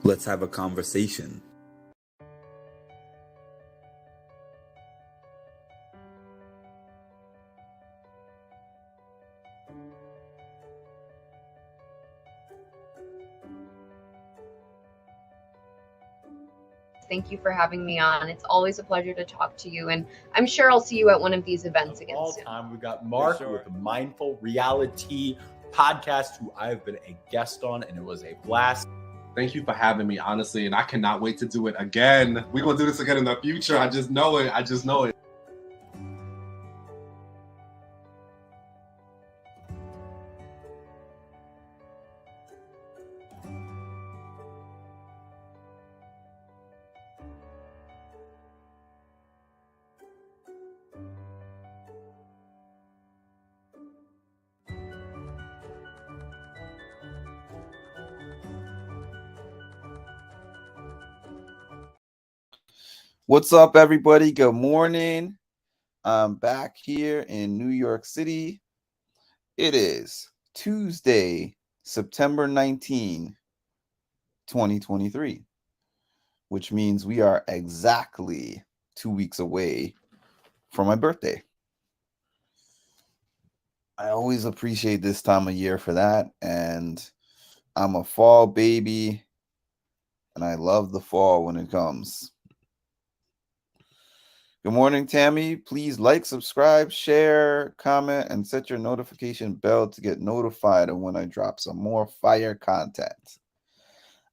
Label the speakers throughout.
Speaker 1: Let's have a conversation.
Speaker 2: Thank you for having me on. It's always a pleasure to talk to you, and I'm sure I'll see you at one of these events again
Speaker 3: All
Speaker 2: soon.
Speaker 3: time, we got Mark with the Mindful Reality podcast, who I've been a guest on, and it was a blast.
Speaker 4: Thank you for having me, honestly, and I cannot wait to do it again. We're going to do this again in the future. I just know it.
Speaker 5: What's up, everybody? Good morning. I'm back here in New York City. It is Tuesday, September 19, 2023, which means we are exactly 2 weeks away from my birthday. I always appreciate this time of year for that, and I'm a fall baby, and I love the fall when it comes. Good morning, Tammy. Please like, subscribe, share, comment, and set your notification bell to get notified of when I drop some more fire content.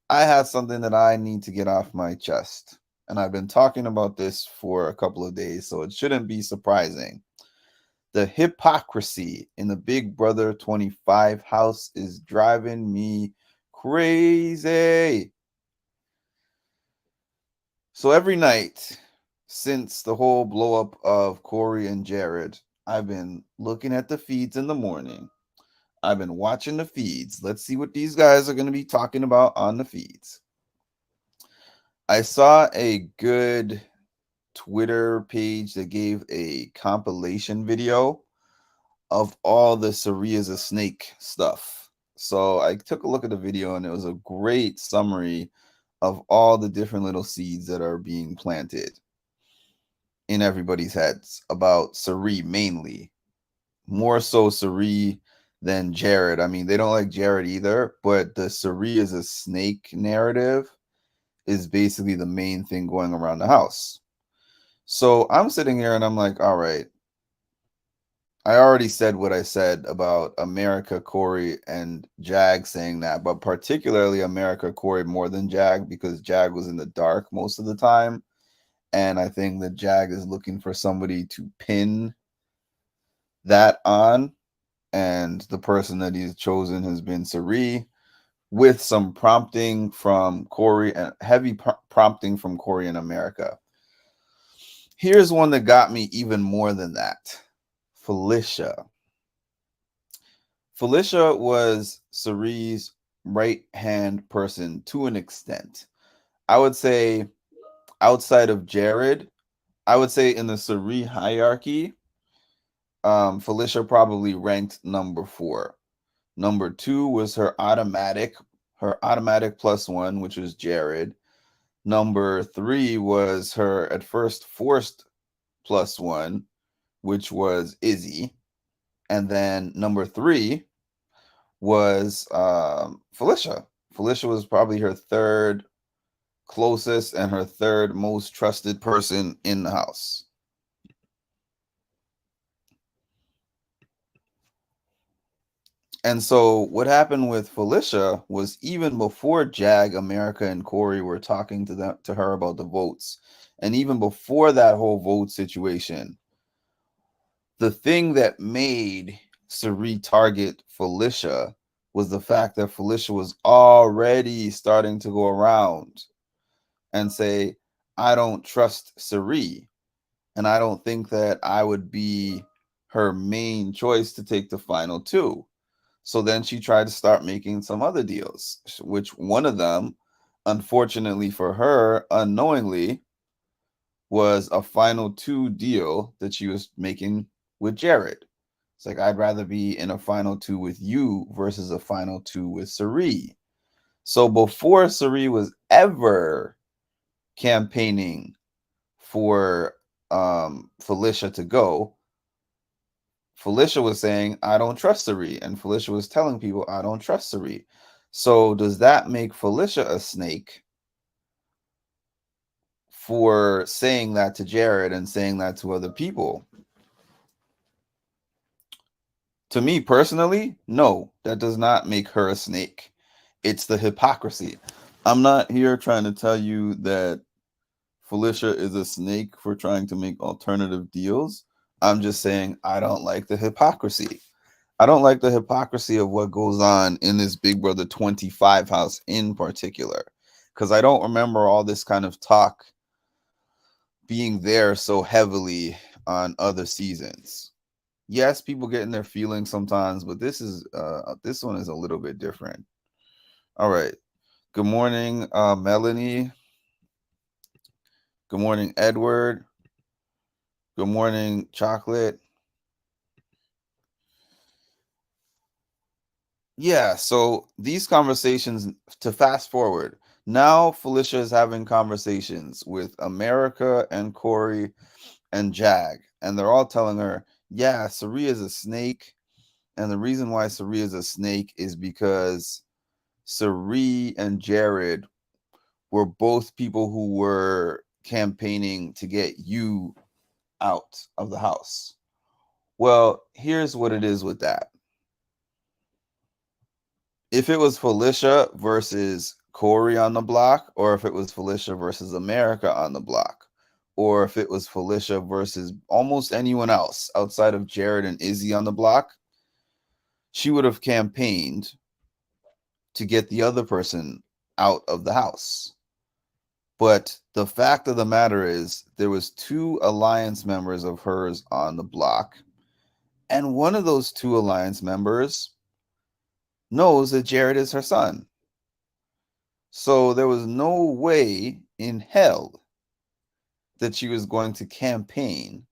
Speaker 5: I have something that I need to get off my chest, and I've been talking about this for a couple of days, so it shouldn't be surprising. The hypocrisy in the Big Brother 25 house is driving me crazy. So every night since the whole blow up of Corey and Jared, I've been looking at the feeds in the morning. I've been watching the feeds. Let's see what these guys are going to be talking about on the feeds. I saw a good Twitter page that gave a compilation video of all the Cirie is a snake stuff. So I took a look at the video, and it was a great summary of all the different little seeds that are being planted in everybody's heads about Cirie, mainly. More so Cirie than Jared. I mean, they don't like Jared either, but the Cirie is a snake narrative is basically the main thing going around the house. So I'm sitting here and I'm like, all right, I already said what I said about America, Corey, and Jag saying that, but particularly America, Corey more than Jag, because Jag was in the dark most of the time. And I think that Jag is looking for somebody to pin that on. And the person that he's chosen has been Cirie, with some prompting from Corey and heavy prompting from Corey in America. Here's one that got me even more than that. Felicia. Felicia was Cirie's right-hand person to an extent. I would say outside of Jared, I would say in the Cirie hierarchy, Felicia probably ranked number 4. Number 2 was her automatic +1, which was Jared. Number 3 was her at first forced +1, which was Izzy. And then number 3 was Felicia. Felicia was probably her third closest and her third most trusted person in the house. And so what happened with Felicia was, even before Jag, America, and Corey were talking to her about the votes, and even before that whole vote situation, the thing that made Cirie target Felicia was the fact that Felicia was already starting to go around and say, I don't trust Cirie, and I don't think that I would be her main choice to take the final 2. So then she tried to start making some other deals, which one of them, unfortunately for her, unknowingly, was a final 2 deal that she was making with Jared. It's like, I'd rather be in a final 2 with you versus a final 2 with Cirie. So before Cirie was ever campaigning for Felicia to go, Felicia was saying, I don't trust Cirie. And Felicia was telling people, I don't trust Cirie. So does that make Felicia a snake for saying that to Jared and saying that to other people? To me personally, no, that does not make her a snake. It's the hypocrisy. I'm not here trying to tell you that Felicia is a snake for trying to make alternative deals. I'm just saying I don't like the hypocrisy. I don't like the hypocrisy of what goes on in this Big Brother 25 house in particular, because I don't remember all this kind of talk being there so heavily on other seasons. Yes, people get in their feelings sometimes, but this one is a little bit different. All right. Good morning, Melanie. Good morning, Edward. Good morning, Chocolate. Yeah, so these conversations, to fast forward, now Felicia is having conversations with America and Corey and Jag, and they're all telling her, yeah, Cirie is a snake. And the reason why Cirie is a snake is because Cirie and Jared were both people who were campaigning to get you out of the house. Well, here's what it is with that. If it was Felicia versus Corey on the block, or if it was Felicia versus America on the block, or if it was Felicia versus almost anyone else outside of Jared and Izzy on the block, she would have campaigned to get the other person out of the house. But the fact of the matter is there was 2 alliance members of hers on the block, and one of those 2 alliance members knows that Jared is her son. So there was no way in hell that she was going to campaign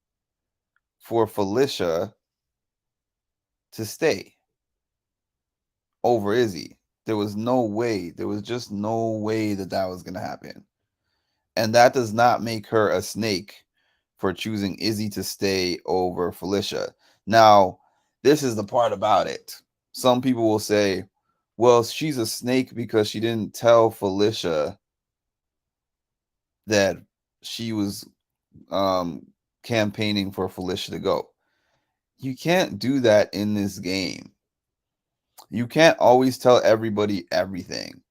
Speaker 5: for Felicia to stay over Izzy. There was no way. There was just no way that that was going to happen. And that does not make her a snake for choosing Izzy to stay over Felicia. Now, this is the part about it. Some people will say, well, she's a snake because she didn't tell Felicia that she was campaigning for Felicia to go. You can't do that in this game. You can't always tell everybody everything.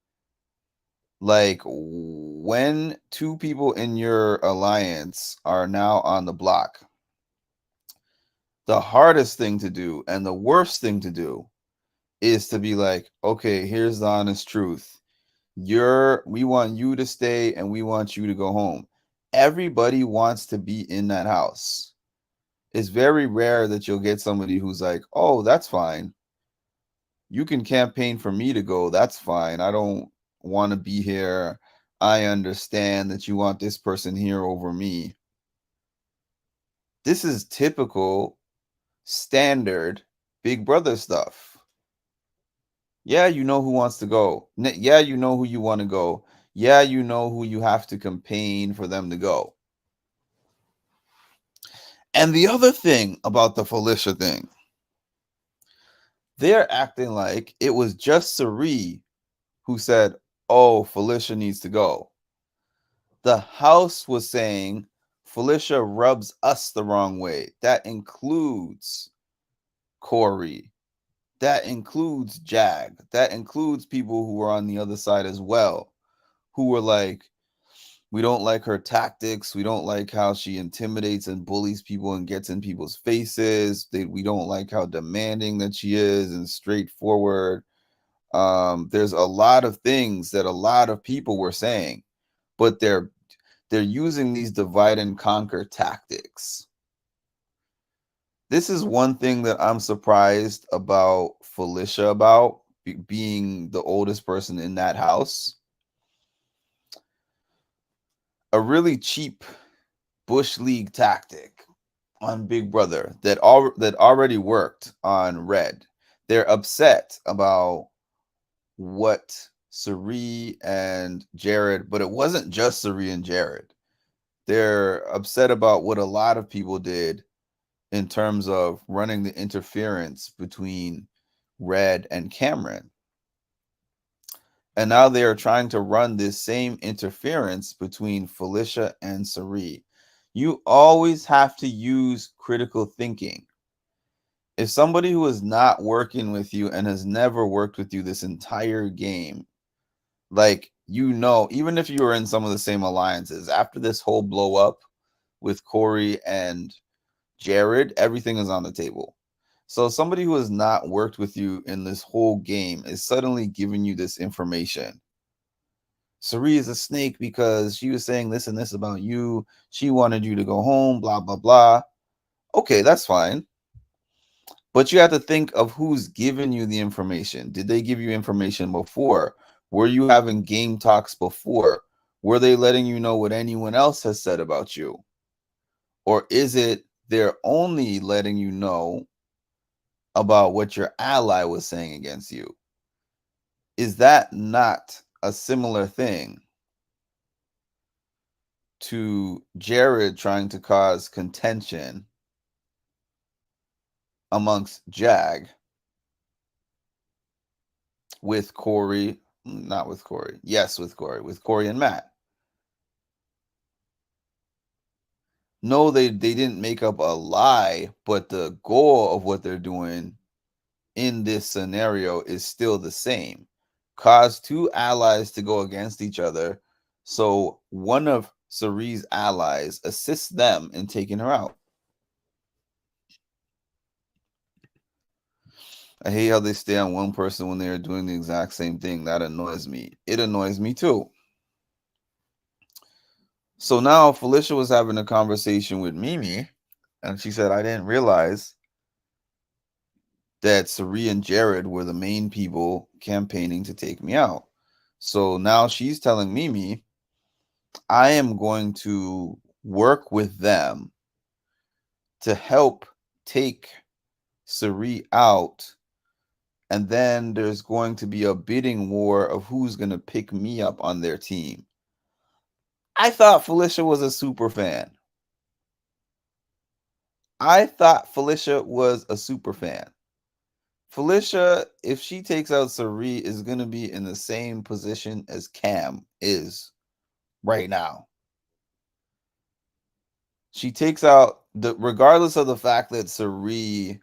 Speaker 5: Like, when 2 people in your alliance are now on the block, the hardest thing to do and the worst thing to do is to be like, okay, here's the honest truth. We want you to stay and we want you to go home. Everybody wants to be in that house. It's very rare that you'll get somebody who's like, oh, that's fine. You can campaign for me to go. That's fine. I don't want to be here. I understand that you want this person here over me. This is typical, standard Big Brother stuff. Yeah, you know who wants to go. Yeah, you know who you want to go. Yeah, you know who you have to campaign for them to go. And the other thing about the Felicia thing, they're acting like it was just Cirie who said, oh, Felicia needs to go. The house was saying Felicia rubs us the wrong way. That includes Corey. That includes Jag. That includes people who were on the other side as well, who were like, we don't like her tactics. We don't like how she intimidates and bullies people and gets in people's faces. We don't like how demanding that she is and straightforward. There's a lot of things that a lot of people were saying, but they're using these divide and conquer tactics. This is one thing that I'm surprised about Felicia about being the oldest person in that house. A really cheap Bush League tactic on Big Brother that already worked on Red. They're upset about what Cirie and Jared, but it wasn't just Cirie and Jared. They're upset about what a lot of people did in terms of running the interference between Red and Cameron. And now they are trying to run this same interference between Felicia and Cirie. You always have to use critical thinking. If somebody who is not working with you and has never worked with you this entire game, like, even if you were in some of the same alliances, after this whole blow up with Corey and Jared, everything is on the table. So somebody who has not worked with you in this whole game is suddenly giving you this information. Cirie is a snake because she was saying this and this about you. She wanted you to go home, blah, blah, blah. Okay, that's fine. But you have to think of who's giving you the information. Did they give you information before? Were you having game talks before? Were they letting you know what anyone else has said about you? Or is it they're only letting you know about what your ally was saying against you? Is that not a similar thing to Jared trying to cause contention amongst Jag with Corey? Not with Corey. Yes, with Corey and Matt. No, they didn't make up a lie, but the goal of what they're doing in this scenario is still the same. Cause two allies to go against each other, so one of Cirie's allies assists them in taking her out. I hate how they stay on one person when they are doing the exact same thing. That annoys me. It annoys me too. So now Felicia was having a conversation with Mimi, and she said, I didn't realize that Cirie and Jared were the main people campaigning to take me out. So now she's telling Mimi, I am going to work with them to help take Cirie out. And then there's going to be a bidding war of who's going to pick me up on their team. I thought Felicia was a super fan. Felicia, if she takes out Cirie, is going to be in the same position as Cam is right now. She takes out, regardless of the fact that Cirie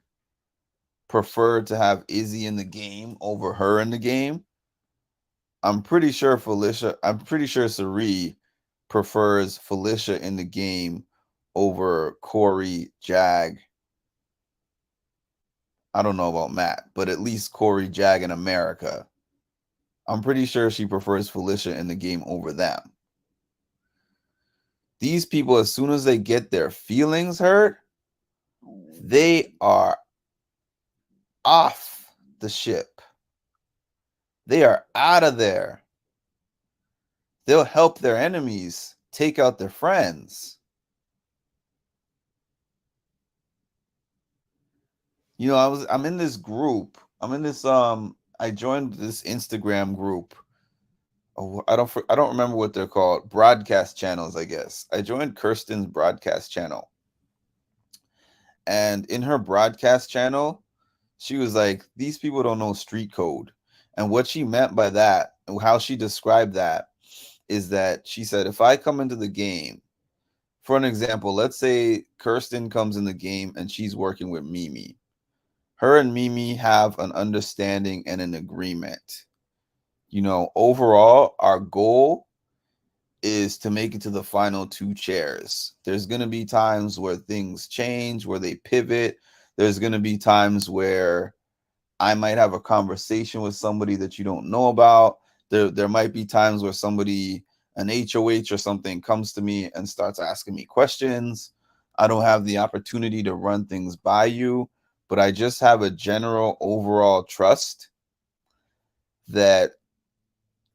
Speaker 5: preferred to have Izzy in the game over her in the game, I'm pretty sure Cirie prefers Felicia in the game over Corey, Jag. I don't know about Matt, but at least Corey, Jag, and America. I'm pretty sure she prefers Felicia in the game over them. These people, as soon as they get their feelings hurt, they are off the ship. They are out of there. They'll help their enemies take out their friends. I'm in this group. I joined this Instagram group. Oh, I don't remember what they're called. Broadcast channels, I guess. I joined Kirsten's broadcast channel. And in her broadcast channel, she was like, these people don't know street code. And what she meant by that, and how she described that, is that she said, if I come into the game, for an example, let's say Kirsten comes in the game and she's working with Mimi. Her and Mimi have an understanding and an agreement. Overall, our goal is to make it to the final two chairs. There's going to be times where things change, where they pivot. There's going to be times where I might have a conversation with somebody that you don't know about. There might be times where an HOH or something comes to me and starts asking me questions. I don't have the opportunity to run things by you, but I just have a general overall trust that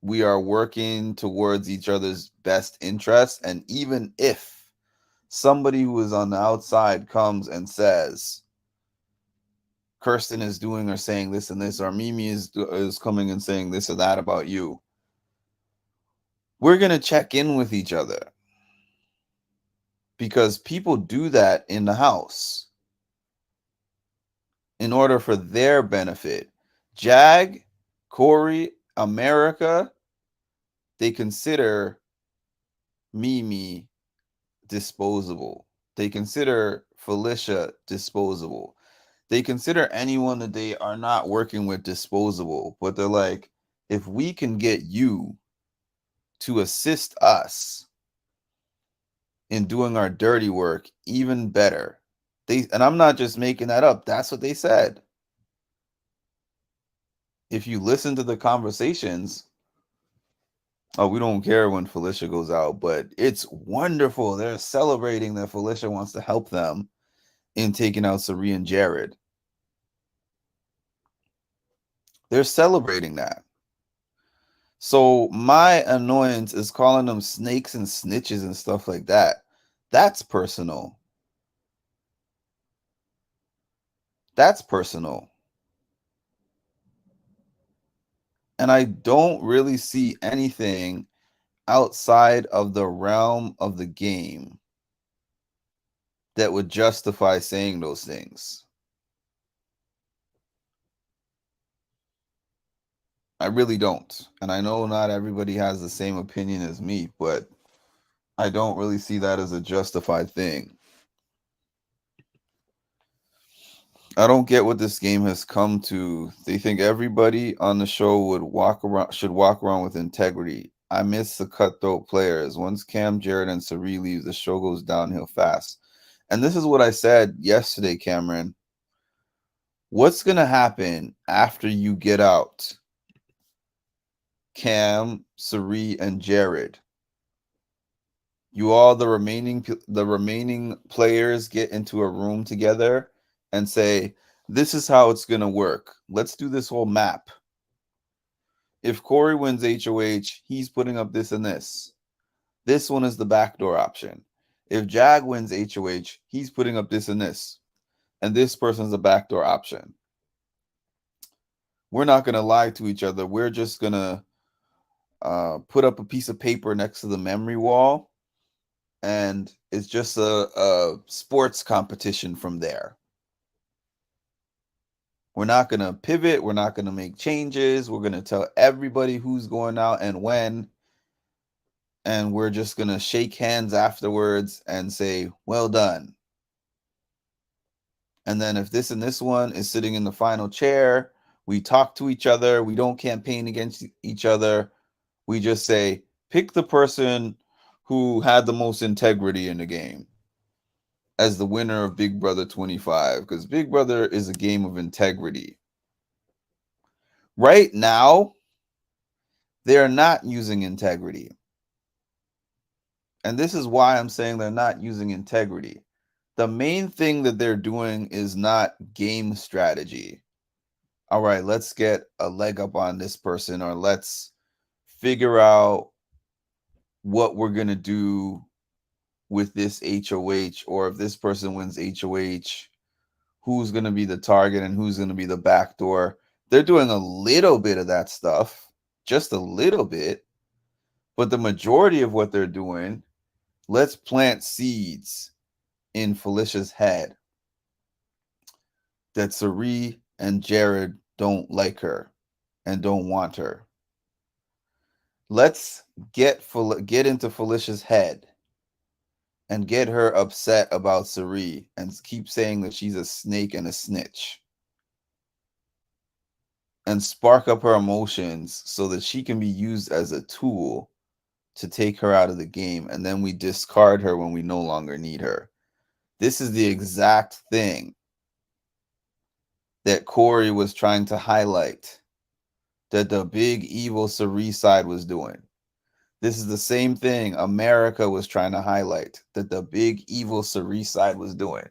Speaker 5: we are working towards each other's best interests. And even if somebody who is on the outside comes and says, Kirsten is doing or saying this and this, or Mimi is coming and saying this or that about you, we're going to check in with each other because people do that in the house in order for their benefit. Jag, Corey, America, they consider Mimi disposable. They consider Felicia disposable. They consider anyone that they are not working with disposable. But they're like, if we can get you to assist us in doing our dirty work, even better. And I'm not just making that up. That's what they said. If you listen to the conversations, oh, we don't care when Felicia goes out, but it's wonderful. They're celebrating that Felicia wants to help them in taking out Cirie and Jared. They're celebrating that. So my annoyance is calling them snakes and snitches and stuff like that. That's personal. That's personal. And I don't really see anything outside of the realm of the game that would justify saying those things. I really don't. And I know not everybody has the same opinion as me, but I don't really see that as a justified thing. I don't get what this game has come to. They think everybody on the show should walk around with integrity. I miss the cutthroat players. Once Cam, Jared, and Cirie leave, the show goes downhill fast. And this is what I said yesterday, Cameron. What's going to happen after you get out Cam, Cirie, and Jared? You all, the remaining players, get into a room together and say, this is how it's going to work. Let's do this whole map. If Corey wins HOH, he's putting up this and this. This one is the backdoor option. If Jag wins HOH, he's putting up this and this. And this person's a backdoor option. We're not going to lie to each other. We're just going to put up a piece of paper next to the memory wall. And it's just a sports competition from there. We're not going to pivot. We're not going to make changes. We're going to tell everybody who's going out and when. And we're just going to shake hands afterwards and say, well done. And then if this and this one is sitting in the final chair, we talk to each other. We don't campaign against each other. We just say, pick the person who had the most integrity in the game as the winner of Big Brother 25, because Big Brother is a game of integrity. Right now, they're not using integrity. And this is why I'm saying they're not using integrity. The main thing that they're doing is not game strategy. All right, let's get a leg up on this person, or let's figure out what we're going to do with this HOH, or if this person wins HOH, who's going to be the target and who's going to be the backdoor. They're doing a little bit of that stuff, just a little bit, but the majority of what they're doing, let's plant seeds in Felicia's head that Cirie and Jared don't like her and don't want her. Let's get into Felicia's head and get her upset about Cirie and keep saying that she's a snake and a snitch. And spark up her emotions so that she can be used as a tool to take her out of the game. And then we discard her when we no longer need her. This is the exact thing that Corey was trying to highlight, that the big evil Cirie side was doing. This is the same thing America was trying to highlight, that the big evil Cirie side was doing.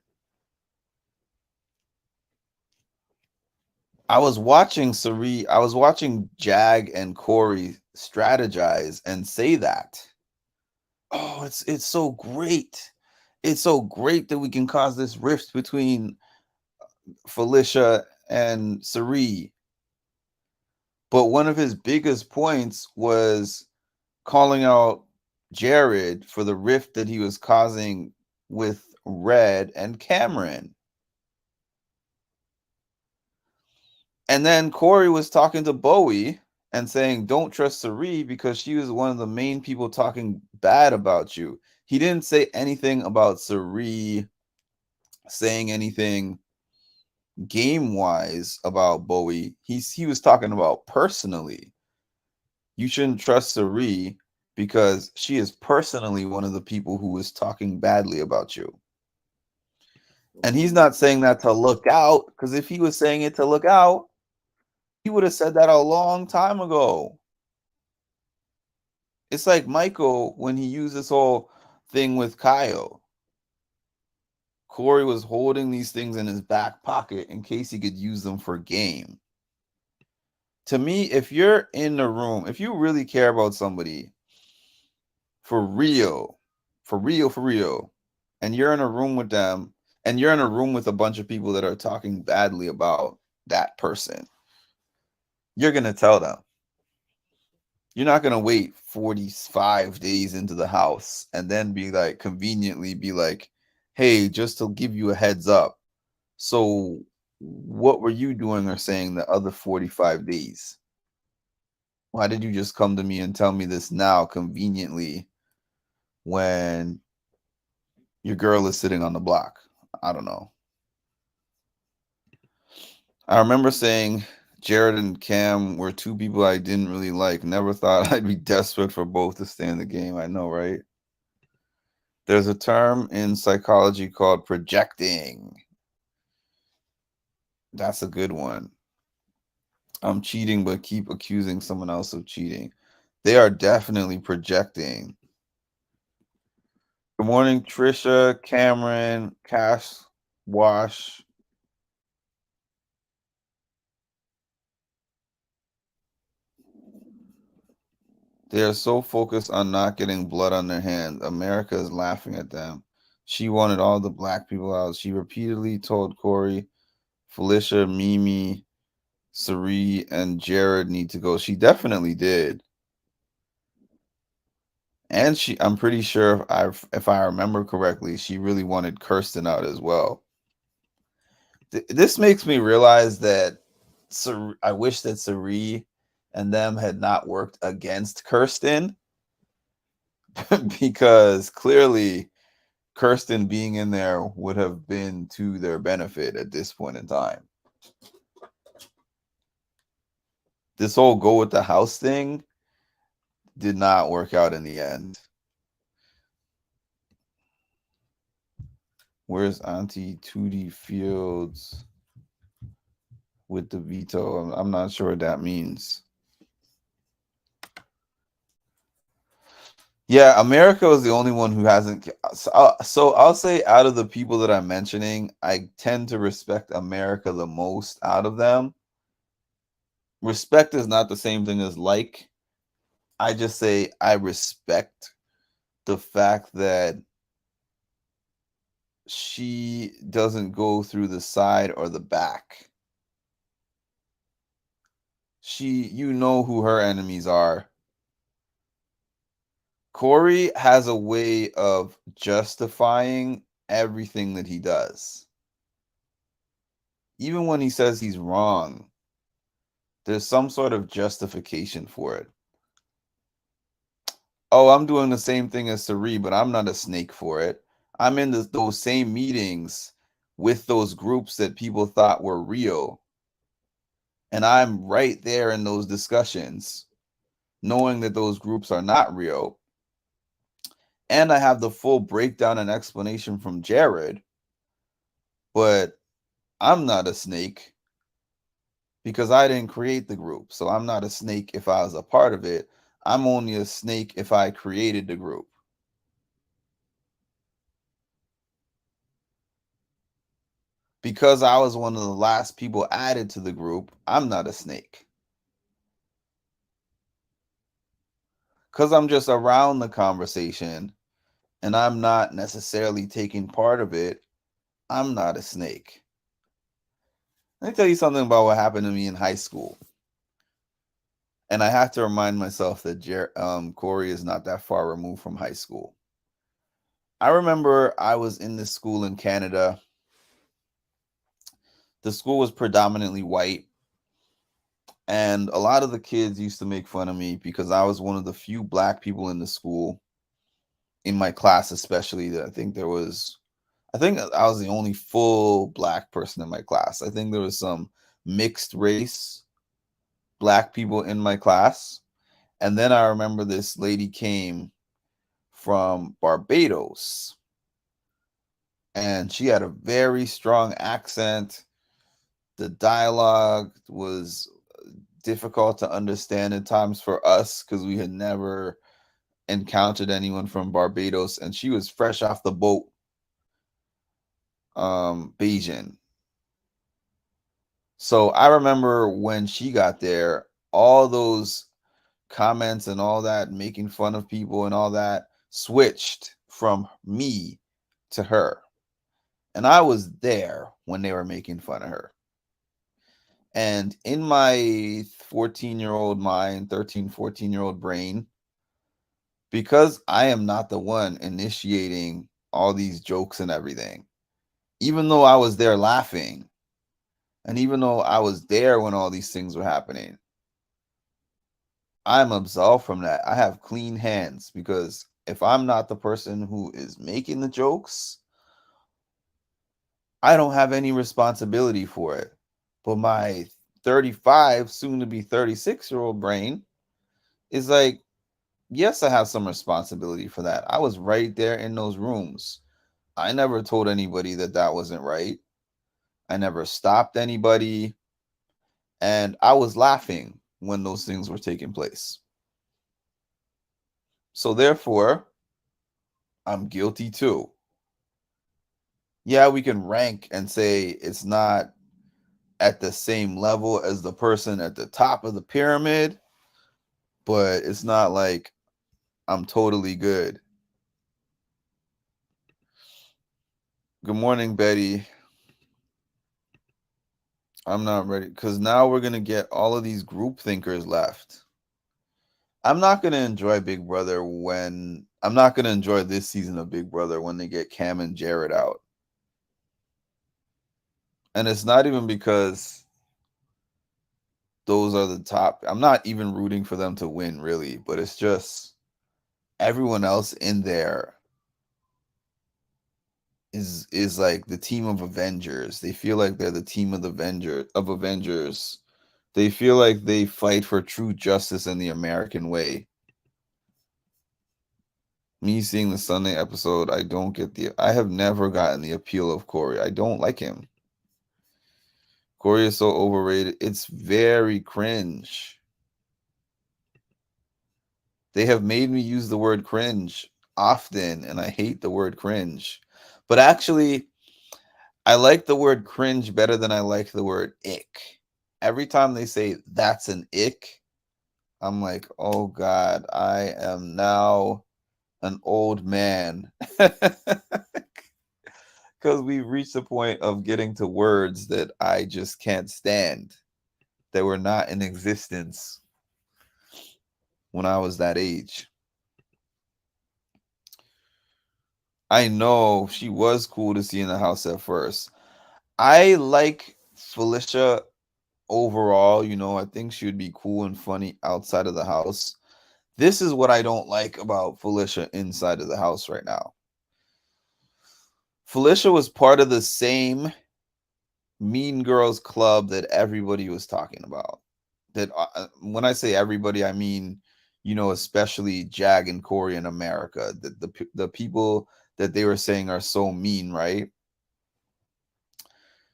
Speaker 5: I was watching Jag and Corey strategize and say that. Oh, it's so great. It's so great that we can cause this rift between Felicia and Cirie. But one of his biggest points was calling out Jared for the rift that he was causing with Red and Cameron. And then Corey was talking to Bowie and saying, don't trust Cirie because she was one of the main people talking bad about you. He didn't say anything about Cirie saying anything game-wise about Bowie. He was talking about personally. You shouldn't trust Cirie because she is personally one of the people who was talking badly about you. And he's not saying that to look out, because if he was saying it to look out, he would have said that a long time ago. It's like Michael when he used this whole thing with Kyle. Corey was holding these things in his back pocket in case he could use them for game. To me, if you're in the room, if you really care about somebody for real, and you're in a room with them, and you're in a room with a bunch of people that are talking badly about that person, you're going to tell them. You're not going to wait 45 days into the house and then be like, conveniently be like, hey, just to give you a heads up. So what were you doing or saying the other 45 days? Why did you just come to me and tell me this now conveniently when your girl is sitting on the block? I don't know. I remember saying Jared and Cam were two people I didn't really like. Never thought I'd be desperate for both to stay in the game. I know, right? There's a term in psychology called projecting. That's a good one. I'm cheating, but keep accusing someone else of cheating. They are definitely projecting. Good morning, Trisha, Cameron, Cash, Wash. They are so focused on not getting blood on their hands. America is laughing at them. She wanted all the black people out. She repeatedly told Corey, Felicia, Mimi, Cirie, and Jared need to go. She definitely did. And I'm pretty sure if I remember correctly, she really wanted Kirsten out as well. This makes me realize that I wish that Cirie and them had not worked against Kirsten because clearly Kirsten being in there would have been to their benefit at this point in time. This whole go with the house thing did not work out in the end. Where's Auntie Tootie Fields with the veto? I'm not sure what that means. Yeah, America was the only one who hasn't. So I'll say out of the people that I'm mentioning, I tend to respect America the most out of them. Respect is not the same thing as like. I just say I respect the fact that she doesn't go through the side or the back. You know who her enemies are. Corey has a way of justifying everything that he does. Even when he says he's wrong, there's some sort of justification for it. Oh, I'm doing the same thing as Cirie, but I'm not a snake for it. I'm in those same meetings with those groups that people thought were real. And I'm right there in those discussions, knowing that those groups are not real. And I have the full breakdown and explanation from Jared. But I'm not a snake because I didn't create the group. So I'm not a snake if I was a part of it. I'm only a snake if I created the group. Because I was one of the last people added to the group, I'm not a snake. Because I'm just around the conversation and I'm not necessarily taking part of it, I'm not a snake. Let me tell you something about what happened to me in high school. And I have to remind myself that Corey is not that far removed from high school. I remember I was in this school in Canada. The school was predominantly white. And a lot of the kids used to make fun of me because I was one of the few black people in the school, in my class especially. That I think I was the only full black person in my class. I think there was some mixed race black people in my class. And then I remember this lady came from Barbados, and she had a very strong accent. The dialogue was difficult to understand at times for us because we had never encountered anyone from Barbados, and she was fresh off the boat, Bayesian. So I remember when she got there, all those comments and all that, making fun of people and all that, switched from me to her. And I was there when they were making fun of her. And in my 14-year-old mind, 13, 14-year-old brain, because I am not the one initiating all these jokes and everything, even though I was there laughing, and even though I was there when all these things were happening, I'm absolved from that. I have clean hands because if I'm not the person who is making the jokes, I don't have any responsibility for it. But my 35, soon to be 36-year-old brain is like, yes, I have some responsibility for that. I was right there in those rooms. I never told anybody that that wasn't right. I never stopped anybody. And I was laughing when those things were taking place. So therefore, I'm guilty too. Yeah, we can rank and say it's not at the same level as the person at the top of the pyramid, but it's not like I'm totally good. Good morning, Betty. I'm not ready because now we're going to get all of these group thinkers left. I'm not going to enjoy Big Brother I'm not going to enjoy this season of Big Brother when they get Cam and Jared out. And it's not even because those are the top. I'm not even rooting for them to win, really, but it's just everyone else in there is like the team of Avengers. They feel like they're the team of Avengers. They feel like they fight for true justice in the American way. Me seeing the Sunday episode, I have never gotten the appeal of Corey. I don't like him. Corey is so overrated. It's very cringe. They have made me use the word cringe often, and I hate the word cringe. But actually, I like the word cringe better than I like the word ick. Every time they say that's an ick, I'm like, oh God, I am now an old man. Because we've reached the point of getting to words that I just can't stand, that were not in existence when I was that age. I know she was cool to see in the house at first. I like Felicia overall. I think she would be cool and funny outside of the house. This is what I don't like about Felicia inside of the house right now. Felicia was part of the same Mean Girls club that everybody was talking about. That when I say everybody, I mean, especially Jag and Corey in America. The people that they were saying are so mean, right?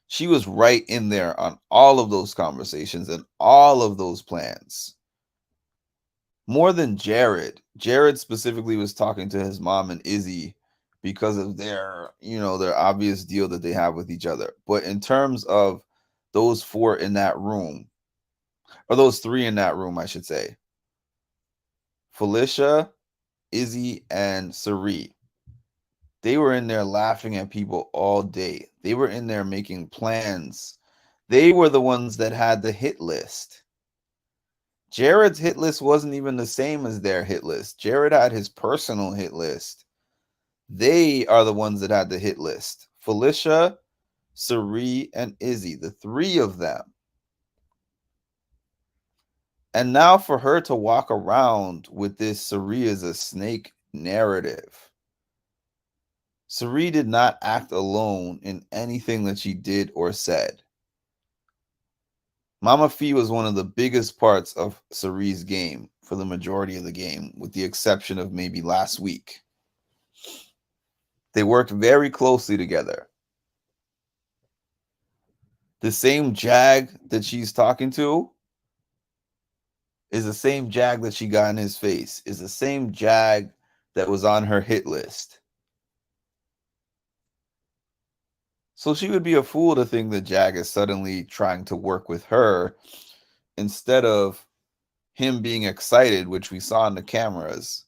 Speaker 5: She was right in there on all of those conversations and all of those plans. More than Jared. Jared specifically was talking to his mom and Izzy because of their obvious deal that they have with each other. But in terms of those four in that room, or those three in that room, I should say, Felicia, Izzy, and Cirie, they were in there laughing at people all day. They were in there making plans. They were the ones that had the hit list. Jared's hit list wasn't even the same as their hit list. Jared had his personal hit list. They are the ones that had the hit list. Felicia, Cirie, and Izzy, the three of them. And now for her to walk around with this Cirie is a snake narrative. Cirie did not act alone in anything that she did or said. Mama Fee was one of the biggest parts of Cirie's game for the majority of the game, with the exception of maybe last week. They worked very closely together. The same Jag that she's talking to is the same Jag that she got in his face, is the same Jag that was on her hit list. So she would be a fool to think that Jag is suddenly trying to work with her instead of him being excited, which we saw in the cameras,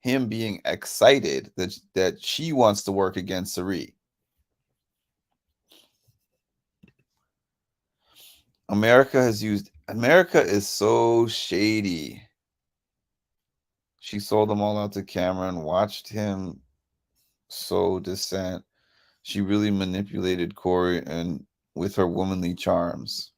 Speaker 5: him being excited that she wants to work against Cirie. America is so shady. She sold them all out to Cameron, watched him sow dissent. She really manipulated Corey and with her womanly charms.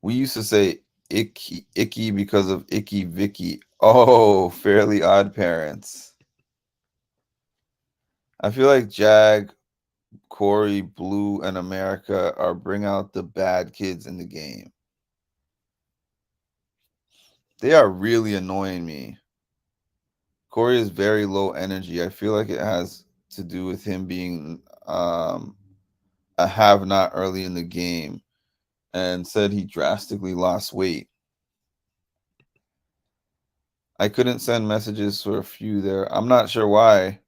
Speaker 5: We used to say icky because of Icky Vicky. Oh, Fairly Odd Parents. I feel like Jag, Corey, Blue, and America are bring out the bad kids in the game. They are really annoying me. Corey is very low energy. I feel like it has to do with him being a have-not early in the game, and said he drastically lost weight. I couldn't send messages for a few there. I'm not sure why.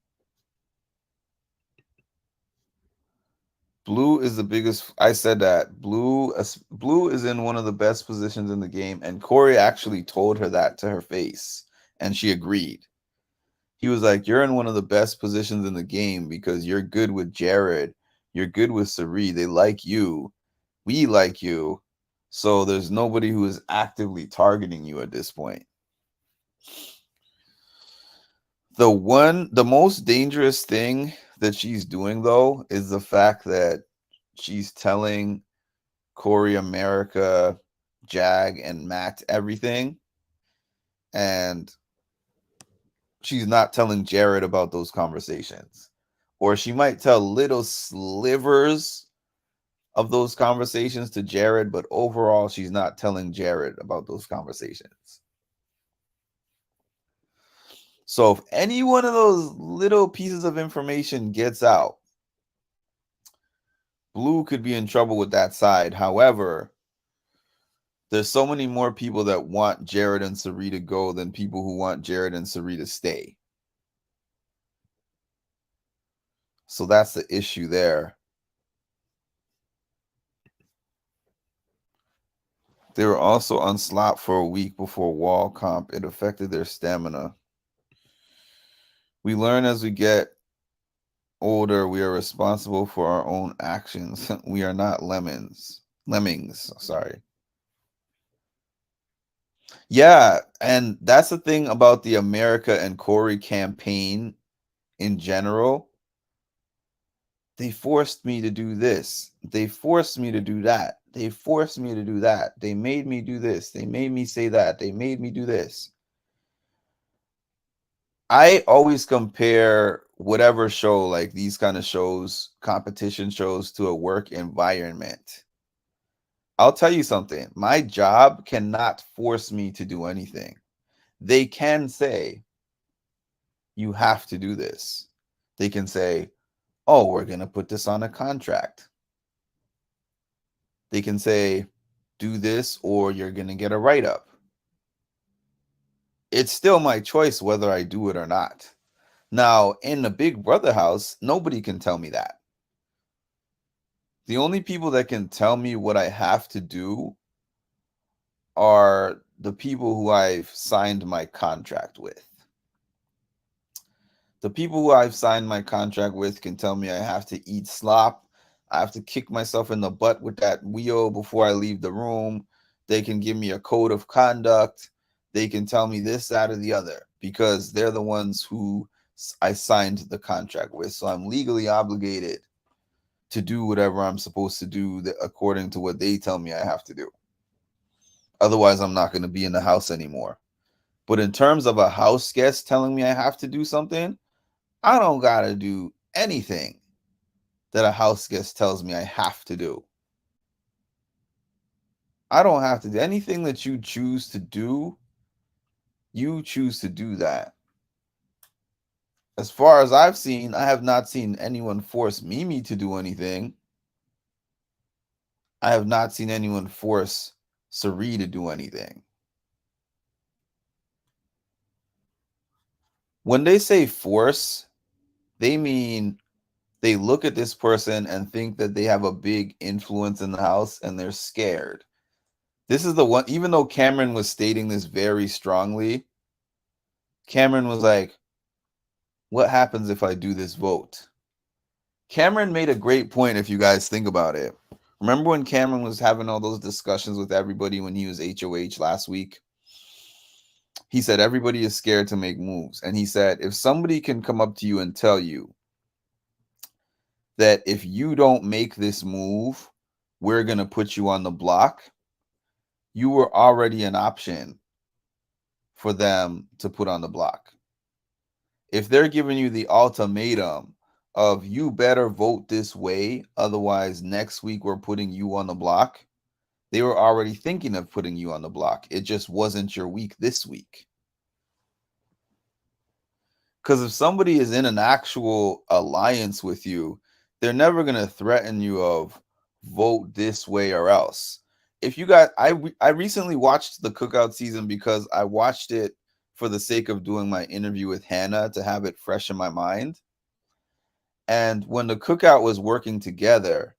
Speaker 5: Blue is the biggest. I said that. Blue is in one of the best positions in the game, and Corey actually told her that to her face, and she agreed. He was like, you're in one of the best positions in the game because you're good with Jared. You're good with Cirie. They like you. We like you. So there's nobody who is actively targeting you at this point. The most dangerous thing that she's doing, though, is the fact that she's telling Corey, America, Jag, and Matt everything. And she's not telling Jared about those conversations. Or she might tell little slivers of those conversations to Jared, but overall, she's not telling Jared about those conversations. So if any one of those little pieces of information gets out, Blue could be in trouble with that side. However, there's so many more people that want Jared and Cirie to go than people who want Jared and Cirie to stay. So that's the issue there. They were also on slop for a week before wall comp. It affected their stamina. We learn as we get older, we are responsible for our own actions. We are not lemmings, sorry. Yeah, and that's the thing about the America and Corey campaign in general. They forced me to do this. They forced me to do that. They forced me to do that. They made me do this. They made me say that. They made me do this. I always compare whatever show, like these kind of shows, competition shows, to a work environment. I'll tell you something. My job cannot force me to do anything. They can say, you have to do this. They can say, oh, we're going to put this on a contract. They can say, do this or you're going to get a write-up. It's still my choice whether I do it or not. Now, in the Big Brother house, nobody can tell me that. The only people that can tell me what I have to do are the people who I've signed my contract with. The people who I've signed my contract with can tell me I have to eat slop. I have to kick myself in the butt with that wheel before I leave the room. They can give me a code of conduct. They can tell me this, that, or the other, because they're the ones who I signed the contract with. So I'm legally obligated to do whatever I'm supposed to do according to what they tell me I have to do. Otherwise, I'm not going to be in the house anymore. But in terms of a house guest telling me I have to do something, I don't got to do anything that a house guest tells me I have to do. I don't have to do anything that you choose to do. You choose to do that. As far as I've seen, I have not seen anyone force Mimi to do anything. I have not seen anyone force Cirie to do anything. When they say force, they mean they look at this person and think that they have a big influence in the house and they're scared. This is the one, even though Cameron was stating this very strongly, Cameron was like, what happens if I do this vote? Cameron made a great point if you guys think about it. Remember when Cameron was having all those discussions with everybody when he was HOH last week? He said everybody is scared to make moves. And he said, if somebody can come up to you and tell you that if you don't make this move, we're going to put you on the block, you were already an option for them to put on the block. If they're giving you the ultimatum of you better vote this way, otherwise next week we're putting you on the block, they were already thinking of putting you on the block. It just wasn't your week this week. Because if somebody is in an actual alliance with you, they're never going to threaten you of vote this way or else. If you got, I recently watched the Cookout season because I watched it for the sake of doing my interview with Hannah to have it fresh in my mind. And when the Cookout was working together,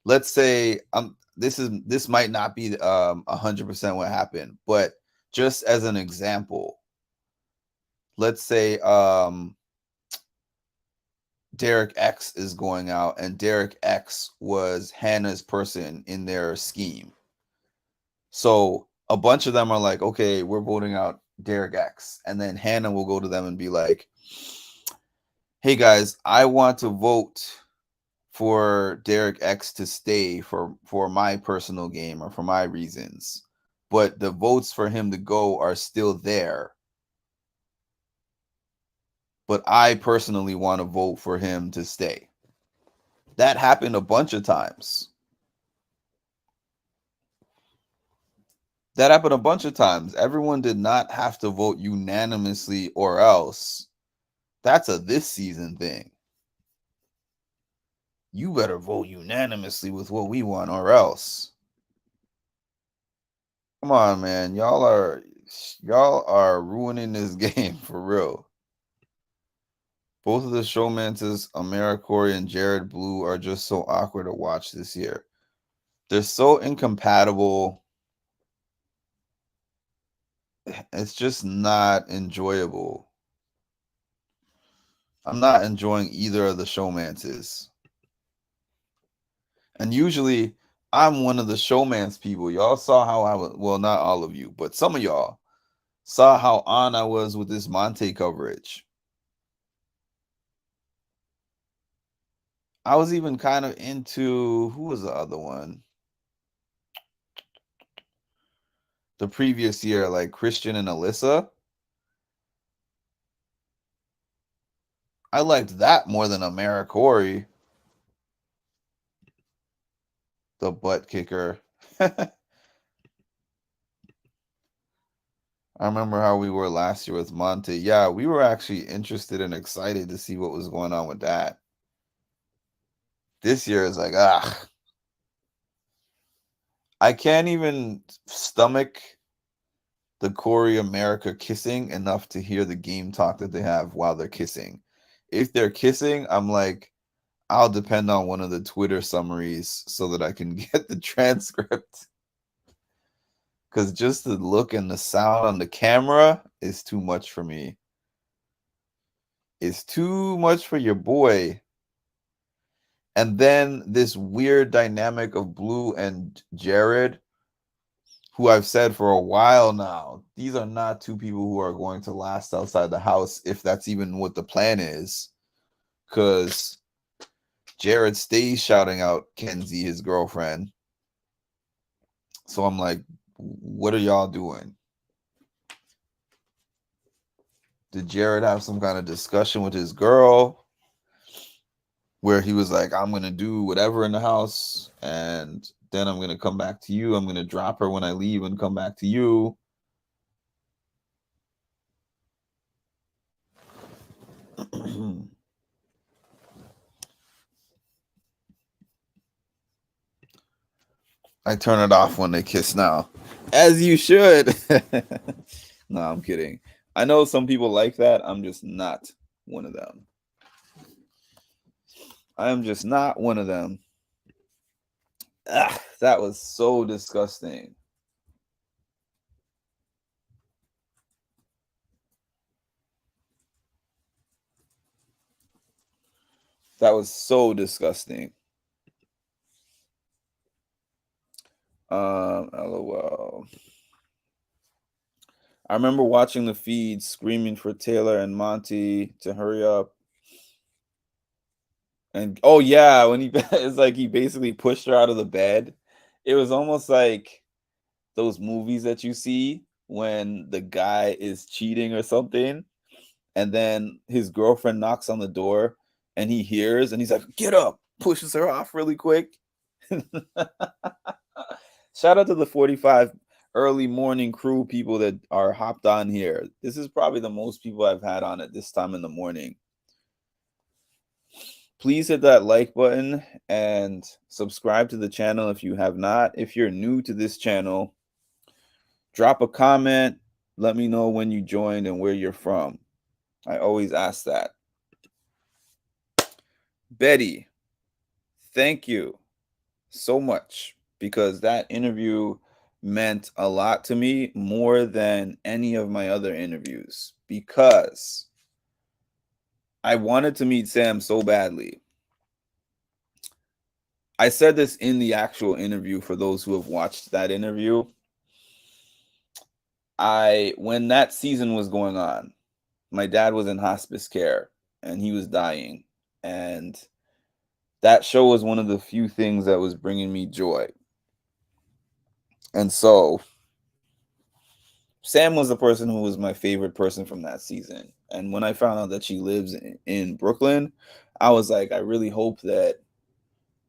Speaker 5: let's say this might not be 100% what happened, but just as an example, let's say Derek X is going out and Derek X was Hannah's person in their scheme. So a bunch of them are like, okay, we're voting out Derek X. And then Hannah will go to them and be like, hey guys, I want to vote for Derek X to stay for my personal game or for my reasons. But the votes for him to go are still there. But I personally want to vote for him to stay. That happened a bunch of times. Everyone did not have to vote unanimously or else. That's a this season thing. You better vote unanimously with what we want or else. Come on, man. Y'all are ruining this game for real. Both of the showmances, Americory and Jared Blue, are just so awkward to watch this year. They're so incompatible. It's just not enjoyable. I'm not enjoying either of the showmances. And usually, I'm one of the showmance people. Y'all saw how I was, well, not all of you, but some of y'all saw how on I was with this Monte coverage. I was even kind of into, who was the other one? The previous year, like Christian and Alyssa. I liked that more than Americory, the butt kicker. I remember how we were last year with Monte. Yeah, we were actually interested and excited to see what was going on with that. This year is like, I can't even stomach the Corey America kissing enough to hear the game talk that they have while they're kissing. If they're kissing, I'm like, I'll depend on one of the Twitter summaries so that I can get the transcript. Because just the look and the sound on the camera is too much for me. It's too much for your boy. And then this weird dynamic of Blue and Jared who I've said for a while now, these are not two people who are going to last outside the house, if that's even what the plan is. Because Jared stays shouting out Kenzie, his girlfriend. So I'm like, what are y'all doing? Did Jared have some kind of discussion with his girl where he was like, I'm going to do whatever in the house, and then I'm going to come back to you. I'm going to drop her when I leave and come back to you. I turn it off when they kiss now, as you should. No, I'm kidding. I know some people like that. I'm just not one of them. I am just not one of them. Ugh, that was so disgusting. That was so disgusting. LOL. I remember watching the feed screaming for Taylor and Monty to hurry up. And oh yeah, when he it's like he basically pushed her out of the bed. It was almost like those movies that you see when the guy is cheating or something, and then his girlfriend knocks on the door and he hears and he's like, get up, pushes her off really quick. Shout out to the 45 early morning crew people that are hopped on here. This is probably the most people I've had on at this time in the morning. Please hit that like button and subscribe to the channel if you have not. If you're new to this channel, drop a comment. Let me know when you joined and where you're from. I always ask that. Betty, thank you so much, because that interview meant a lot to me, more than any of my other interviews, because I wanted to meet Sam so badly. I said this in the actual interview for those who have watched that interview. When that season was going on, my dad was in hospice care and he was dying. And that show was one of the few things that was bringing me joy. And so Sam was the person who was my favorite person from that season. And when I found out that she lives in Brooklyn, I was like, I really hope that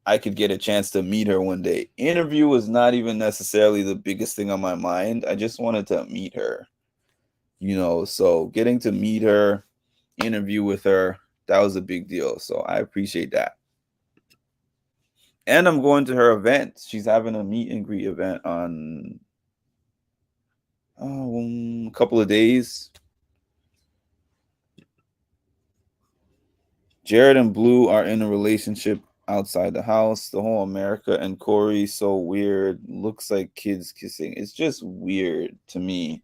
Speaker 5: I could get a chance to meet her one day. Interview was not even necessarily the biggest thing on my mind. I just wanted to meet her, so getting to meet her, interview with her, that was a big deal. So I appreciate that. And I'm going to her event. She's having a meet and greet event on a couple of days. Jared and Blue are in a relationship outside the house. The whole America and Corey, so weird. Looks like kids kissing. It's just weird to me.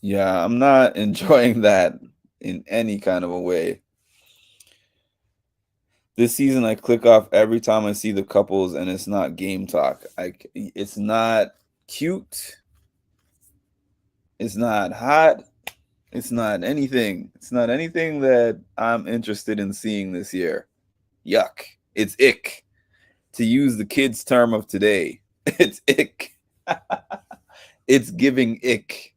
Speaker 5: Yeah, I'm not enjoying that in any kind of a way. This season, I click off every time I see the couples, and it's not game talk. It's not cute. It's not hot. It's not anything. It's not anything that I'm interested in seeing this year. Yuck. It's ick. To use the kids' term of today, it's ick. It's giving ick.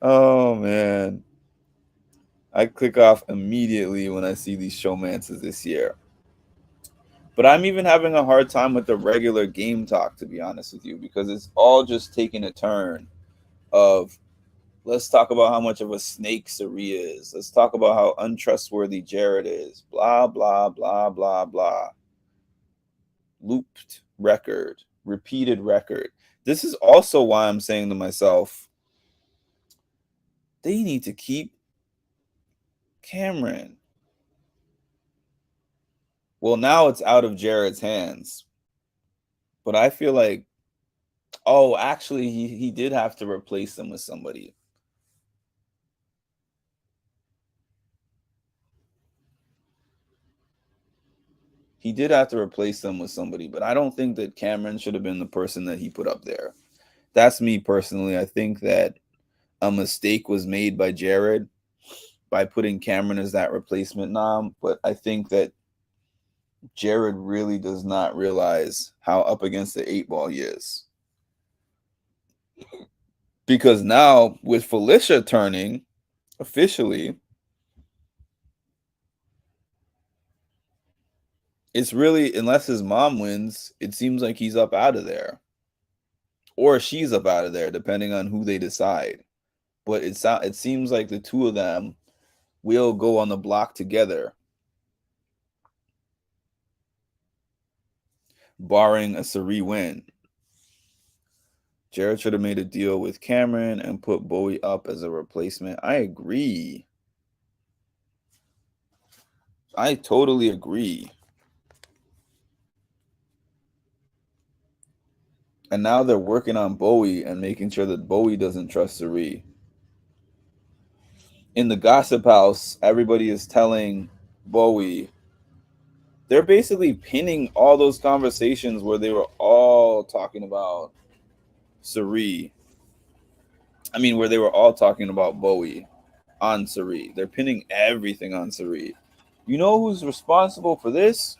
Speaker 5: Oh, man. I click off immediately when I see these showmances this year. But I'm even having a hard time with the regular game talk, to be honest with you, because it's all just taking a turn of, let's talk about how much of a snake Cirie is. Let's talk about how untrustworthy Jared is. Blah, blah, blah, blah, blah. Looped record. Repeated record. This is also why I'm saying to myself, they need to keep Cameron. Well, now it's out of Jared's hands. But I feel like, oh, actually, he did have to replace them with somebody. he did have to replace them with somebody, but I don't think that Cameron should have been the person that he put up there. That's me personally. I think that a mistake was made by Jared by putting Cameron as that replacement nom, but I think that Jared really does not realize how up against the 8 ball he is. Because now with Felicia turning officially, it's really, unless his mom wins, it seems like he's up out of there. Or she's up out of there, depending on who they decide. But it seems like the two of them will go on the block together, barring a Cirie win. Jared should have made a deal with Cameron and put Bowie up as a replacement. I agree. I totally agree. And now they're working on Bowie and making sure that Bowie doesn't trust Cirie. In the gossip house, everybody is telling Bowie, they're basically pinning all those conversations where they were all talking about Cirie. I mean, where they were all talking about Bowie on Cirie. They're pinning everything on Cirie. You know who's responsible for this?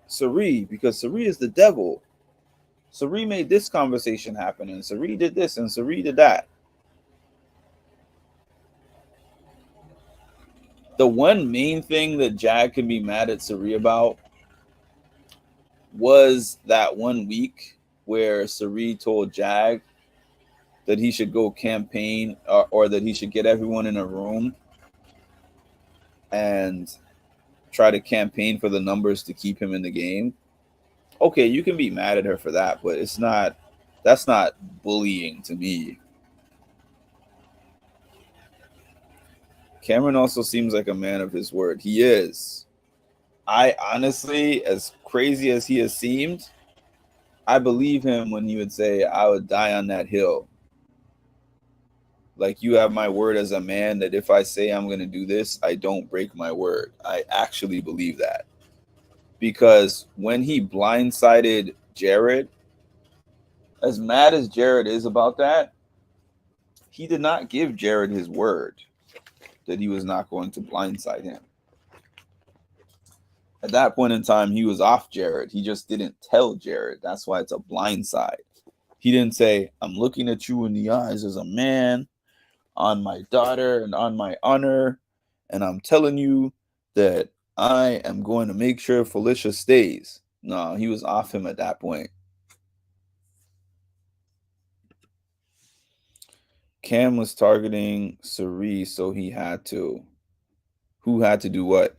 Speaker 5: Cirie, because Cirie is the devil. Cirie made this conversation happen, and Cirie did this, and Cirie did that. The one main thing that Jag could be mad at Cirie about was that 1 week where Cirie told Jag that he should go campaign or that he should get everyone in a room and try to campaign for the numbers to keep him in the game. Okay, you can be mad at her for that, but that's not bullying to me. Cameron also seems like a man of his word. He is. I honestly, as crazy as he has seemed, I believe him when he would say, I would die on that hill. Like, you have my word as a man that if I say I'm going to do this, I don't break my word. I actually believe that. Because when he blindsided Jared, as mad as Jared is about that, he did not give Jared his word that he was not going to blindside him. At that point in time, he was off Jared. He just didn't tell Jared. That's why it's a blindside. He didn't say, I'm looking at you in the eyes as a man, on my daughter and on my honor, and I'm telling you that I am going to make sure Felicia stays. No, he was off him at that point. Cam was targeting Cirie, so he had to. Who had to do what?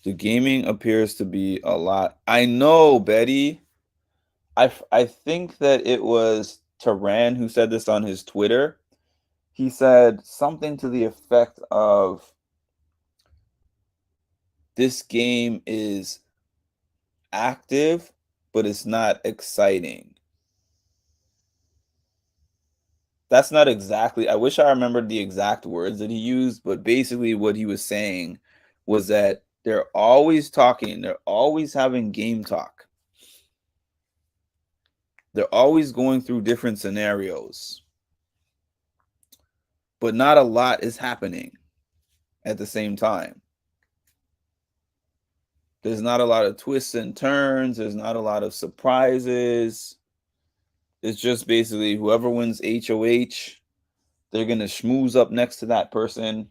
Speaker 5: The gaming appears to be a lot. I know, Betty. I think that it was Taran who said this on his Twitter. He said something to the effect of, this game is active, but it's not exciting. That's not exactly, I wish I remembered the exact words that he used, but basically what he was saying was that they're always talking, they're always having game talk. They're always going through different scenarios, but not a lot is happening at the same time. There's not a lot of twists and turns. There's not a lot of surprises. It's just basically whoever wins HOH, they're going to schmooze up next to that person.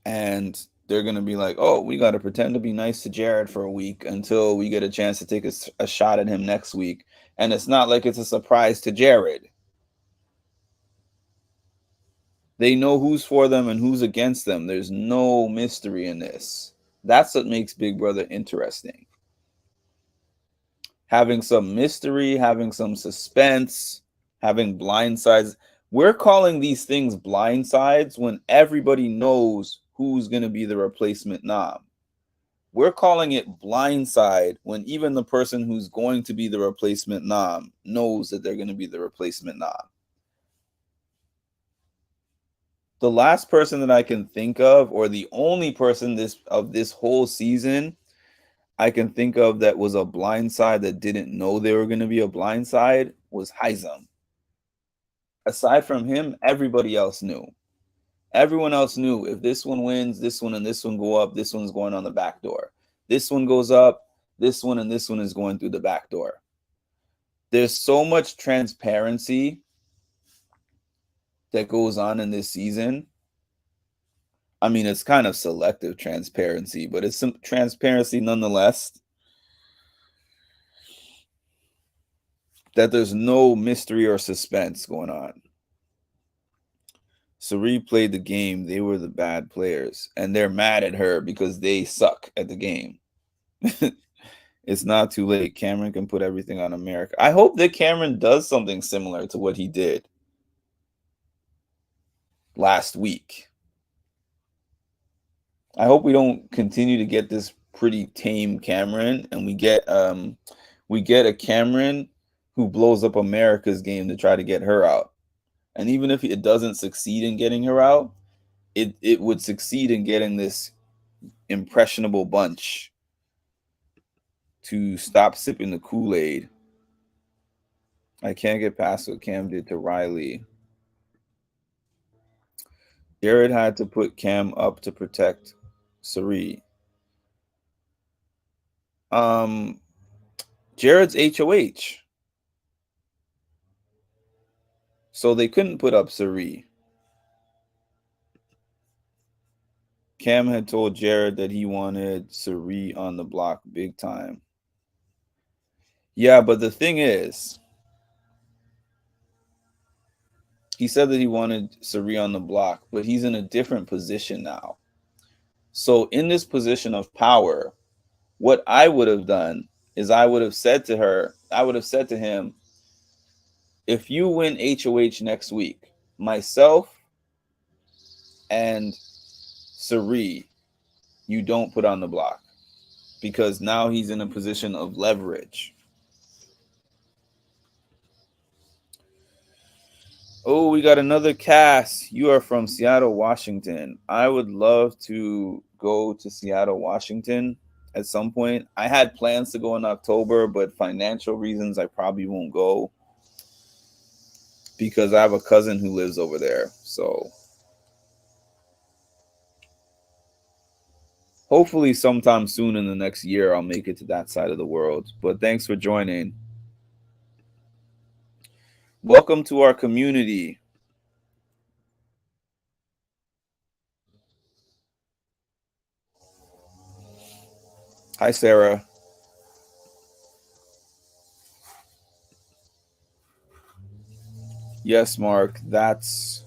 Speaker 5: And they're going to be like, oh, we got to pretend to be nice to Jared for a week until we get a chance to take a shot at him next week. And it's not like it's a surprise to Jared. They know who's for them and who's against them. There's no mystery in this. That's what makes Big Brother interesting. Having some mystery, having some suspense, having blindsides. We're calling these things blindsides when everybody knows who's going to be the replacement nom. We're calling it blindside when even the person who's going to be the replacement nom knows that they're going to be the replacement nom. The last person that I can think of, or the only person this whole season I can think of that was a blindside that didn't know they were going to be a blindside was Heizem. Aside from him, everybody else knew. Everyone else knew if this one wins, this one and this one go up, this one's going on the back door. This one goes up, this one and this one is going through the back door. There's so much transparency that goes on in this season. I mean, it's kind of selective transparency, but it's some transparency nonetheless. That there's no mystery or suspense going on. Cirie played the game. They were the bad players, and they're mad at her because they suck at the game. It's not too late. Cameron can put everything on America. I hope that Cameron does something similar to what he did last week. I hope we don't continue to get this pretty tame Cameron, and we get a Cameron who blows up America's game to try to get her out. And even if it doesn't succeed in getting her out, it would succeed in getting this impressionable bunch to stop sipping the Kool-Aid. I can't get past what Cam did to Riley. Jared had to put Cam up to protect Cirie. Jared's HOH. So they couldn't put up Cirie. Cam had told Jared that he wanted Cirie on the block big time. Yeah, but the thing is, he said that he wanted Cirie on the block, but he's in a different position now. So in this position of power, what I would have done is I would have said to him, if you win HOH next week, myself and Cirie, you don't put on the block, because now he's in a position of leverage. Oh, we got another cast. You are from Seattle, Washington. I would love to go to Seattle, Washington at some point. I had plans to go in October, but financial reasons, I probably won't go because I have a cousin who lives over there. So hopefully sometime soon in the next year, I'll make it to that side of the world. But thanks for joining. Welcome to our community. Hi, Sarah. Yes, Mark, that's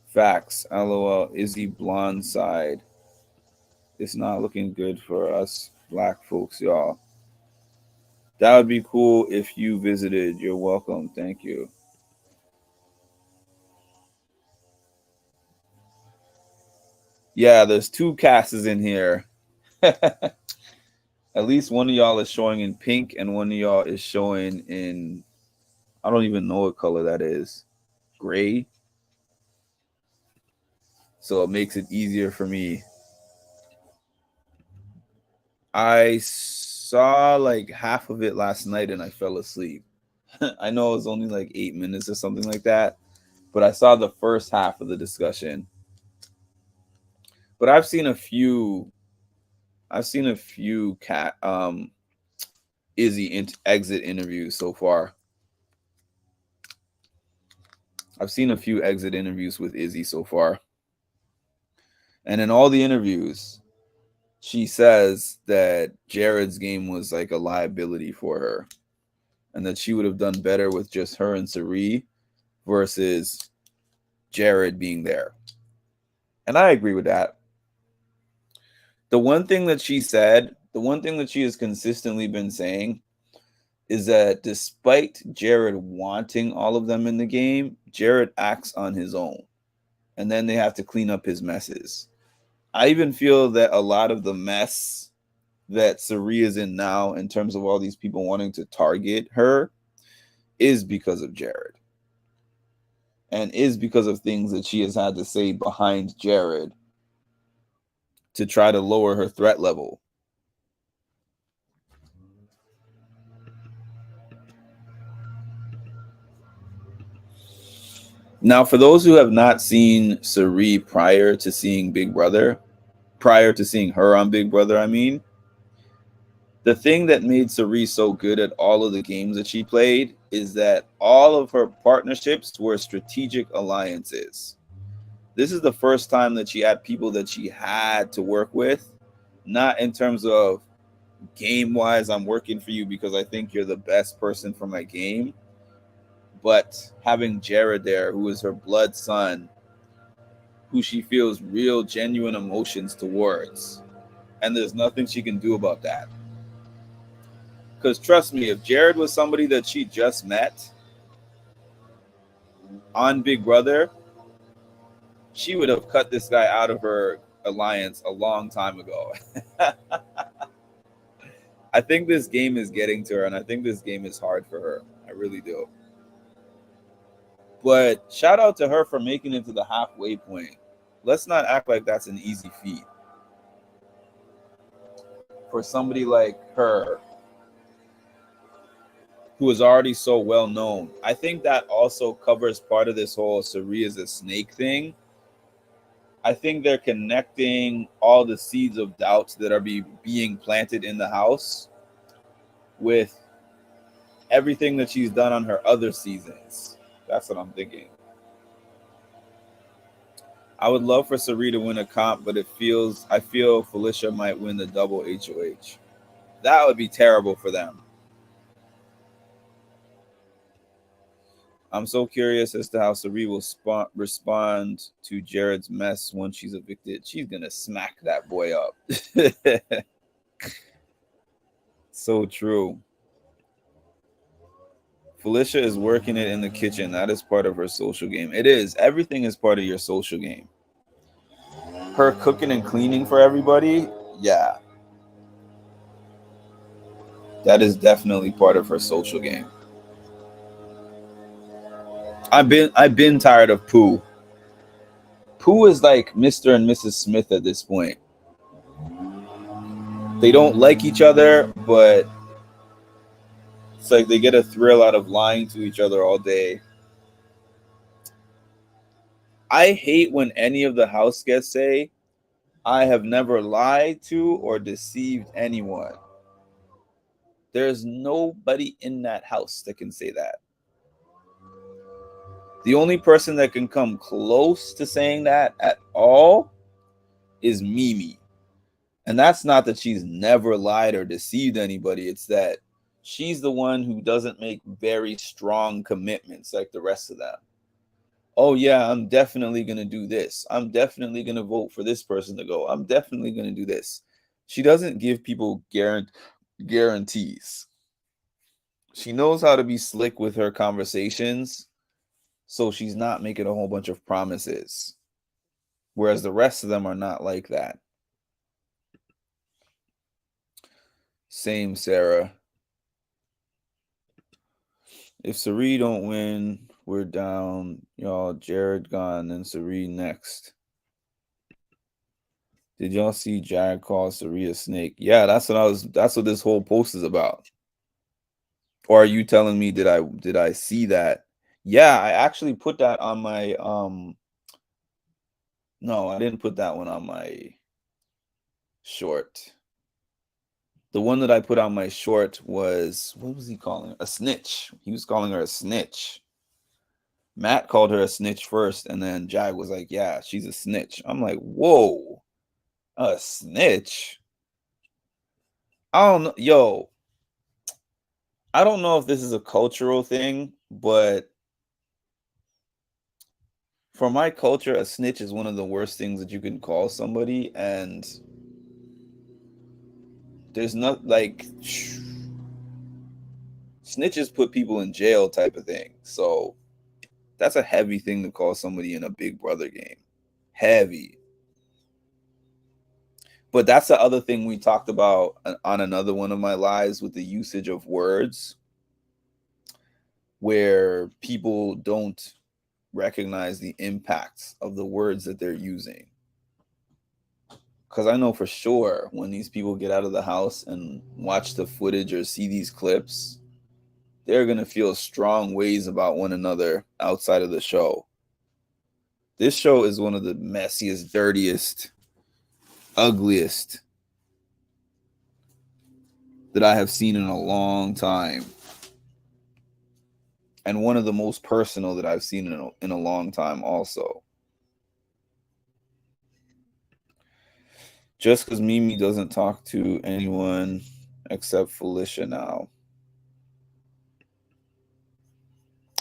Speaker 5: facts. LOL. Izzy blonde side. It's not looking good for us black folks, y'all. That would be cool if you visited. You're welcome. Thank you. Yeah, there's two casts in here. At least one of y'all is showing in pink and one of y'all is showing in, I don't even know what color that is. Gray. So it makes it easier for me. I saw like half of it last night and I fell asleep. I know it was only like 8 minutes or something like that, but I saw the first half of the discussion. But I've seen a few Izzy exit interviews so far. I've seen a few exit interviews with Izzy so far. And in all the interviews, she says that Jared's game was like a liability for her and that she would have done better with just her and Cirie versus Jared being there. And I agree with that. The one thing that she said, the one thing that she has consistently been saying is that despite Jared wanting all of them in the game, Jared acts on his own. And then they have to clean up his messes. I even feel that a lot of the mess that Cirie is in now in terms of all these people wanting to target her is because of Jared. and is because of things that she has had to say behind Jared to try to lower her threat level. Now, for those who have not seen Cirie prior to seeing her on Big Brother, I mean, the thing that made Cirie so good at all of the games that she played is that all of her partnerships were strategic alliances. This is the first time that she had people that she had to work with, not in terms of game-wise, I'm working for you because I think you're the best person for my game, but having Jared there, who is her blood son, who she feels real, genuine emotions towards. And there's nothing she can do about that. Because trust me, if Jared was somebody that she just met on Big Brother, she would have cut this guy out of her alliance a long time ago. I think this game is getting to her, and I think this game is hard for her. I really do. But shout out to her for making it to the halfway point. Let's not act like that's an easy feat. For somebody like her, who is already so well known. I think that also covers part of this whole Cirie is a snake thing. I think they're connecting all the seeds of doubts that are being planted in the house with everything that she's done on her other seasons. That's what I'm thinking. I would love for Cirie to win a comp, but I feel Felicia might win the double HOH. That would be terrible for them. I'm so curious as to how Cirie will respond to Jared's mess when she's evicted. She's going to smack that boy up. So true. Felicia is working it in the kitchen. That is part of her social game. It is. Everything is part of your social game. Her cooking and cleaning for everybody, yeah. That is definitely part of her social game. I've been tired of Pooh. Pooh is like Mr. and Mrs. Smith at this point. They don't like each other, but it's like they get a thrill out of lying to each other all day. I hate when any of the house guests say, I have never lied to or deceived anyone. There's nobody in that house that can say that. The only person that can come close to saying that at all is Mimi. And that's not that she's never lied or deceived anybody. It's that she's the one who doesn't make very strong commitments like the rest of them. Oh, yeah, I'm definitely going to do this. I'm definitely going to vote for this person to go. I'm definitely going to do this. She doesn't give people guarantees. She knows how to be slick with her conversations, so she's not making a whole bunch of promises. Whereas the rest of them are not like that. Same, Sarah. If Cirie don't win, we're down. Y'all, Jared gone and Cirie next. Did y'all see Jag call Cirie a snake? Yeah, that's what this whole post is about. Or are you telling me did I see that? Yeah, I actually put that on my no, I didn't put that one on my short. The one that I put on my short was, what was he calling her? A snitch. He was calling her a snitch. Matt called her a snitch first, and then Jag was like, yeah, she's a snitch. I'm like, whoa, a snitch? I don't know. Yo, I don't know if this is a cultural thing, but for my culture, a snitch is one of the worst things that you can call somebody, and there's not like snitches put people in jail type of thing. So that's a heavy thing to call somebody in a Big Brother game. Heavy. But that's the other thing we talked about on another one of my lives with the usage of words, where people don't recognize the impacts of the words that they're using. Because I know for sure when these people get out of the house and watch the footage or see these clips, they're going to feel strong ways about one another outside of the show. This show is one of the messiest, dirtiest, ugliest that I have seen in a long time. And one of the most personal that I've seen in a long time also. Just because Mimi doesn't talk to anyone except Felicia now.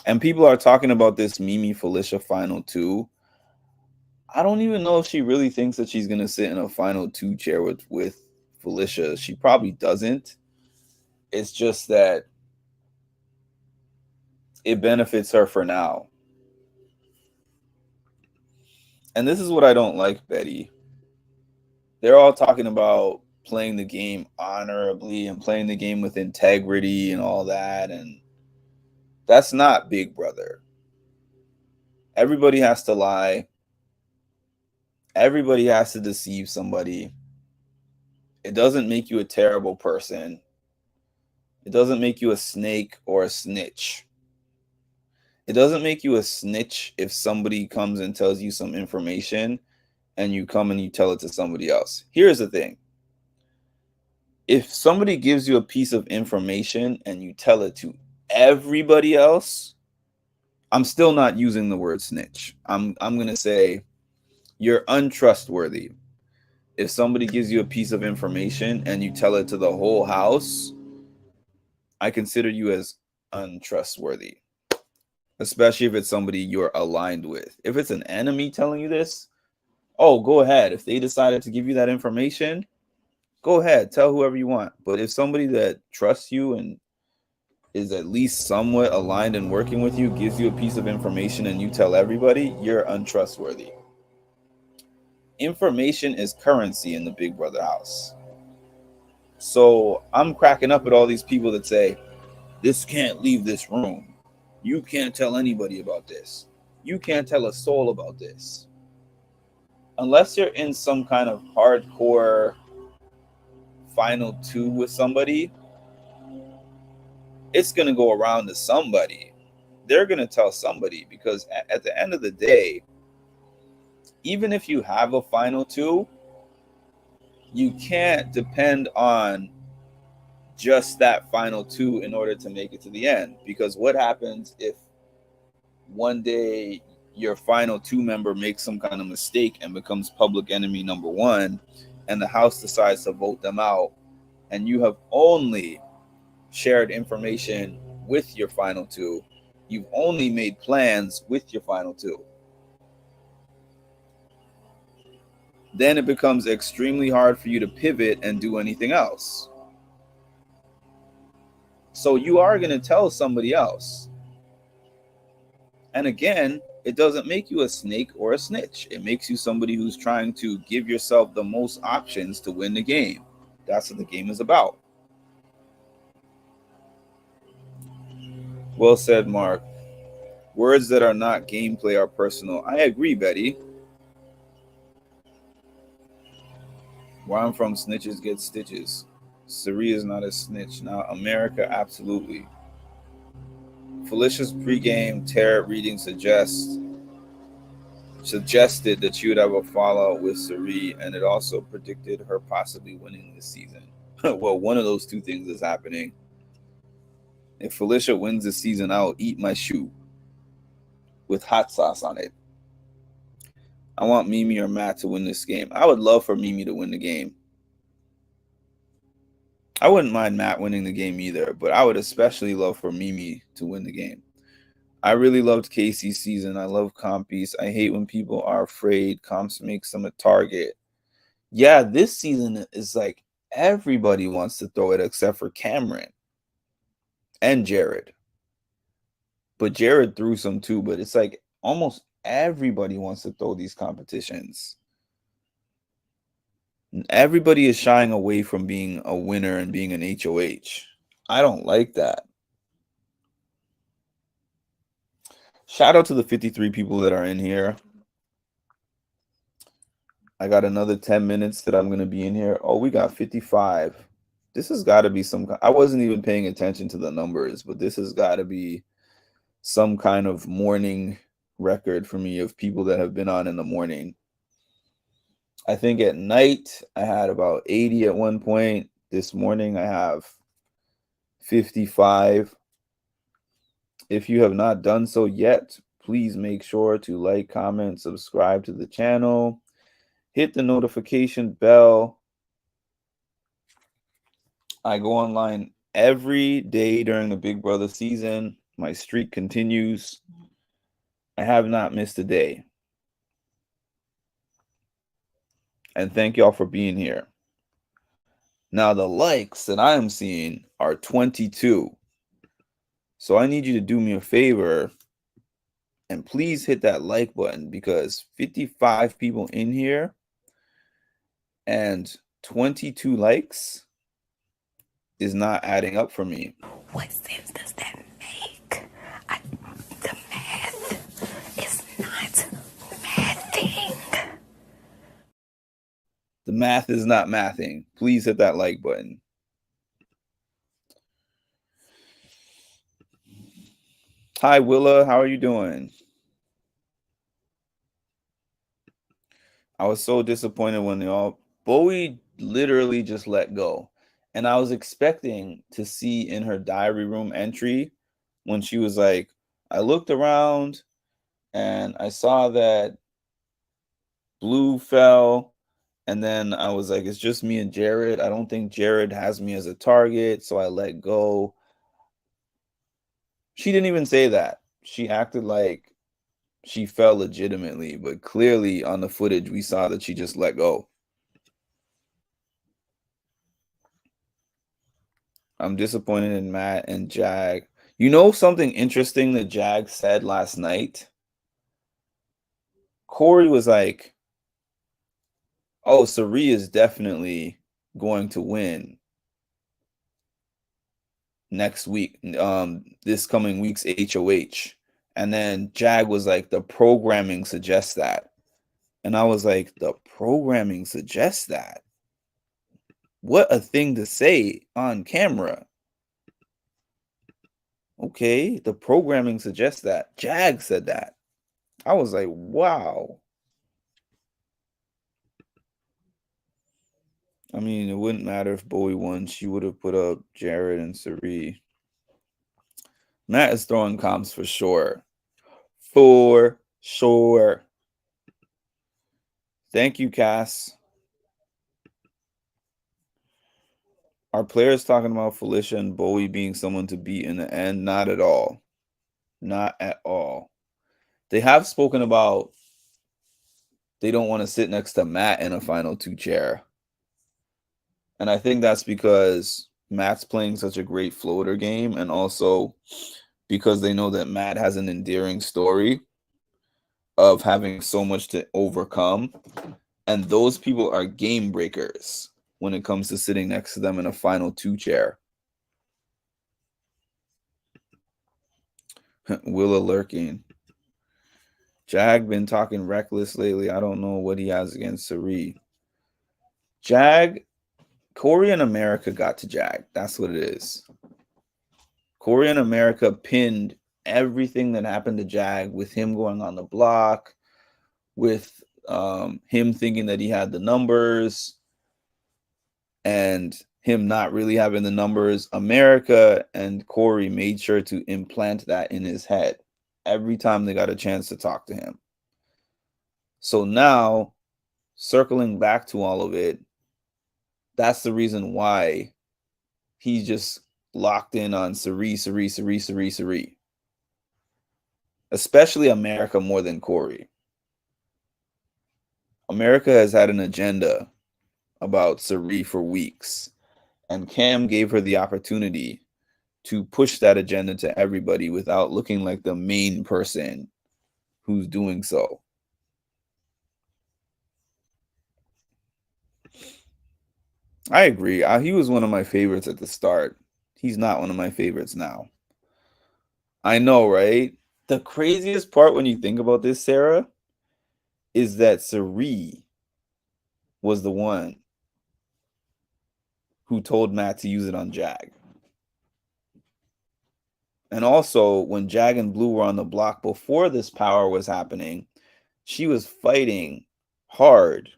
Speaker 5: And people are talking about this Mimi Felicia final two. I don't even know if she really thinks that she's going to sit in a final two chair with Felicia. She probably doesn't. It's just that it benefits her for now. And this is what I don't like, Betty. They're all talking about playing the game honorably and playing the game with integrity and all that. And that's not Big Brother. Everybody has to lie. Everybody has to deceive somebody. It doesn't make you a terrible person. It doesn't make you a snake or a snitch. It doesn't make you a snitch if somebody comes and tells you some information and you come and you tell it to somebody else. Here's the thing. If somebody gives you a piece of information and you tell it to everybody else, I'm still not using the word snitch. I'm going to say you're untrustworthy. If somebody gives you a piece of information and you tell it to the whole house, I consider you as untrustworthy, especially if it's somebody you're aligned with. If it's an enemy telling you this, oh, go ahead. If they decided to give you that information, go ahead. Tell whoever you want. But if somebody that trusts you and is at least somewhat aligned and working with you gives you a piece of information and you tell everybody, you're untrustworthy. Information is currency in the Big Brother house. So I'm cracking up at all these people that say, this can't leave this room. You can't tell anybody about this. You can't tell a soul about this. Unless you're in some kind of hardcore final two with somebody, it's going to go around to somebody. They're going to tell somebody, because at the end of the day, even if you have a final two, you can't depend on just that final two in order to make it to the end. Because what happens if one day your final two member makes some kind of mistake and becomes public enemy number one, and the house decides to vote them out, and you have only shared information with your final two, you've only made plans with your final two, then it becomes extremely hard for you to pivot and do anything else. So you are going to tell somebody else. And again, it doesn't make you a snake or a snitch. It makes you somebody who's trying to give yourself the most options to win the game. That's what the game is about. Well said, Mark. Words that are not gameplay are personal. I agree, Betty. Where I'm from, snitches get stitches. Cirie is not a snitch. Now, America, absolutely. Felicia's pregame tarot reading suggested that she would have a fallout with Cirie, and it also predicted her possibly winning this season. Well, one of those two things is happening. If Felicia wins this season, I'll eat my shoe with hot sauce on it. I want Mimi or Matt to win this game. I would love for Mimi to win the game. I wouldn't mind Matt winning the game either, but I would especially love for Mimi to win the game. I really loved Casey's season. I love Compies. I hate when people are afraid. Comps makes them a target. Yeah, this season is like everybody wants to throw it except for Cameron and Jared. But Jared threw some too, but it's like almost everybody wants to throw these competitions. Everybody is shying away from being a winner and being an HOH. I don't like that. Shout out to the 53 people that are in here. I got another 10 minutes that I'm going to be in here. Oh, we got 55. This has got to be I wasn't even paying attention to the numbers, but this has got to be some kind of morning record for me of people that have been on in the morning. I think at night I had about 80 at one point. This morning I have 55. If you have not done so yet, please make sure to like, comment, subscribe to the channel. Hit the notification bell. I go online every day during the Big Brother season. My streak continues. I have not missed a day. And thank y'all for being here. Now, the likes that I am seeing are 22. So I need you to do me a favor and please hit that like button, because 55 people in here and 22 likes is not adding up for me.
Speaker 6: What sense does that make? The math is not mathing.
Speaker 5: The math is not mathing. Please hit that like button. Hi, Willa. How are you doing? I was so disappointed when Bowie literally just let go. And I was expecting to see in her diary room entry when she was like, I looked around and I saw that Blue fell. And then I was like, it's just me and Jared. I don't think Jared has me as a target, so I let go. She didn't even say that. She acted like she fell legitimately, but clearly on the footage, we saw that she just let go. I'm disappointed in Matt and Jag. You know something interesting that Jag said last night? Corey was like, oh, Cirie is definitely going to win next week, this coming week's HOH. And then Jag was like, the programming suggests that. And I was like, the programming suggests that? What a thing to say on camera. Okay, the programming suggests that. Jag said that. I was like, wow. I mean, it wouldn't matter if Bowie won. She would have put up Jared and Cirie. Matt is throwing comps for sure. For sure. Thank you, Cass. Are players talking about Felicia and Bowie being someone to beat in the end? Not at all. Not at all. They have spoken about they don't want to sit next to Matt in a final two chair. And I think that's because Matt's playing such a great floater game, and also because they know that Matt has an endearing story of having so much to overcome. And those people are game breakers when it comes to sitting next to them in a final two chair. Willa lurking. Jag been talking reckless lately. I don't know what he has against Cirie. Jag, Corey and America got to Jag. That's what it is. Corey and America pinned everything that happened to Jag with him going on the block, with him thinking that he had the numbers, and him not really having the numbers. America and Corey made sure to implant that in his head every time they got a chance to talk to him. So now, circling back to all of it, that's the reason why he's just locked in on Cirie. Especially America more than Corey. America has had an agenda about Cirie for weeks, and Cam gave her the opportunity to push that agenda to everybody without looking like the main person who's doing so. I agree. He was one of my favorites at the start. He's not one of my favorites now. I know, right? The craziest part when you think about this, Sarah, is that Cirie was the one who told Matt to use it on Jag. And also, when Jag and Blue were on the block before this power was happening, she was fighting hard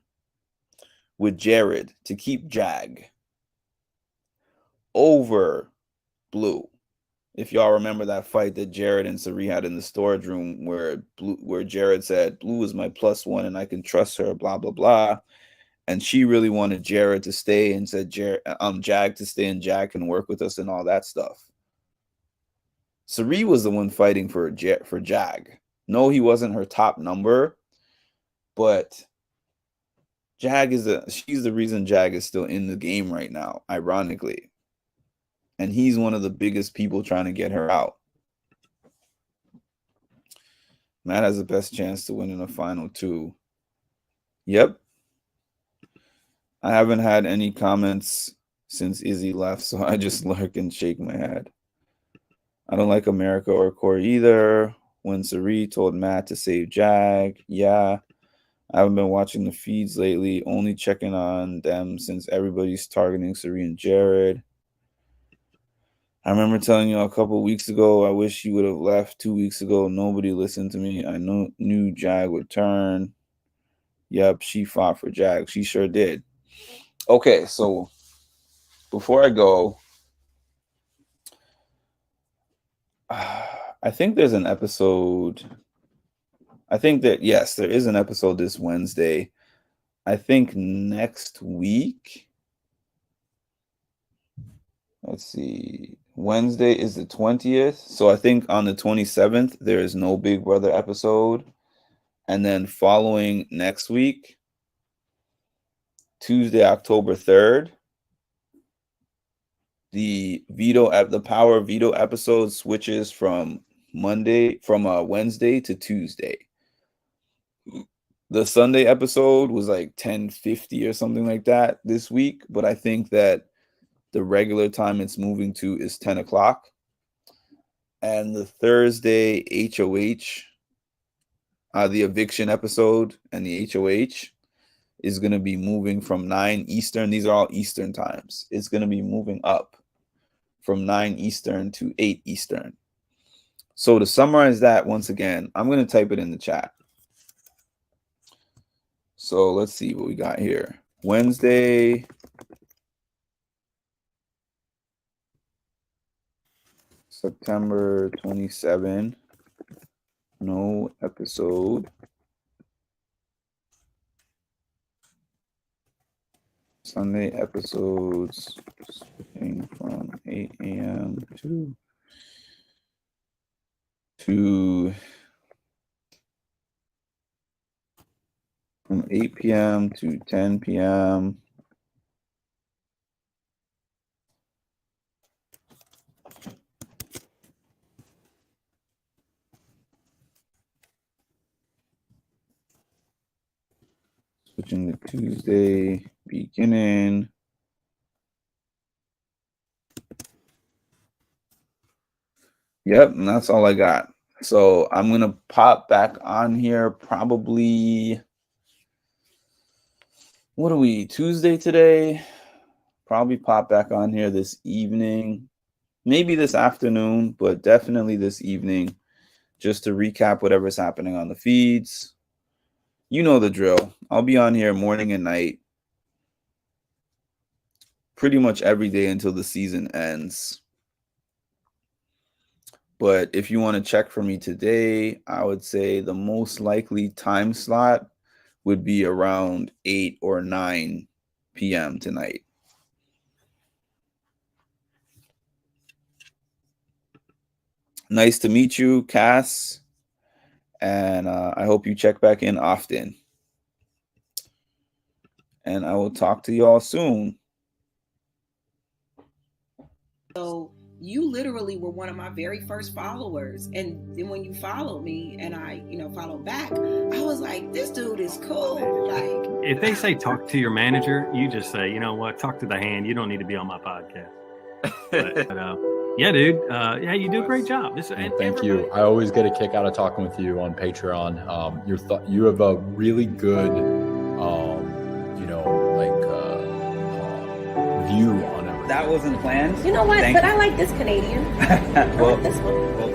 Speaker 5: with Jared to keep Jag over Blue. If y'all remember that fight that Jared and Cirie had in the storage room where Jared said, Blue is my +1 and I can trust her, blah, blah, blah. And she really wanted Jared to stay and said Jag to stay and Jag can work with us and all that stuff. Cirie was the one fighting for Jag. No, he wasn't her top number, but she's the reason Jag is still in the game right now, ironically. And he's one of the biggest people trying to get her out. Matt has the best chance to win in the final too. Yep. I haven't had any comments since Izzy left, so I just lurk and shake my head. I don't like Americory either. When Cirie told Matt to save Jag, yeah. I haven't been watching the feeds lately, only checking on them since everybody's targeting Cirie and Jared. I remember telling you a couple weeks ago, I wish you would have left 2 weeks ago. Nobody listened to me. I knew Jag would turn. Yep, she fought for Jag. She sure did. Okay, so before I go, I think there's an episode. I think that, yes, there is an episode this Wednesday. I think next week. Let's see. Wednesday is the 20th. So I think on the 27th, there is no Big Brother episode. And then following next week, Tuesday, October 3rd, the Power Veto episode switches from Wednesday to Tuesday. The Sunday episode was like 10:50 or something like that this week, but I think that the regular time it's moving to is 10 o'clock. And the Thursday HOH, the eviction episode and the HOH is going to be moving from 9 Eastern. These are all Eastern times. It's going to be moving up from 9 Eastern to 8 Eastern. So to summarize that once again, I'm going to type it in the chat. So let's see what we got here. Wednesday, September 27, no episode. Sunday episodes switching from 8 a.m. from 8 p.m. to 10 p.m. Switching to Tuesday beginning. Yep, and that's all I got. So I'm going to pop back on here probably, what are we, Tuesday today? Probably pop back on here this evening, maybe this afternoon, but definitely this evening, just to recap whatever's happening on the feeds. You know the drill. I'll be on here morning and night pretty much every day until the season ends. But if you want to check for me today, I would say the most likely time slot would be around 8 or 9 p.m. tonight. Nice to meet you, Cass. And I hope you check back in often. And I will talk to y'all soon.
Speaker 7: So you literally were one of my very first followers. And then when you followed me and I, followed back, I was like, this dude is cool. Like,
Speaker 8: if they say talk to your manager, you just say, you know what, talk to the hand. You don't need to be on my podcast. But Yeah, dude. Yeah, you do a great job.
Speaker 3: Thank you. I always get a kick out of talking with you on Patreon. You have a really good, view on it.
Speaker 9: That wasn't planned.
Speaker 10: You know what?
Speaker 9: Thank
Speaker 10: But
Speaker 9: you.
Speaker 10: I like this Canadian.
Speaker 9: Well,
Speaker 10: this one.
Speaker 9: well,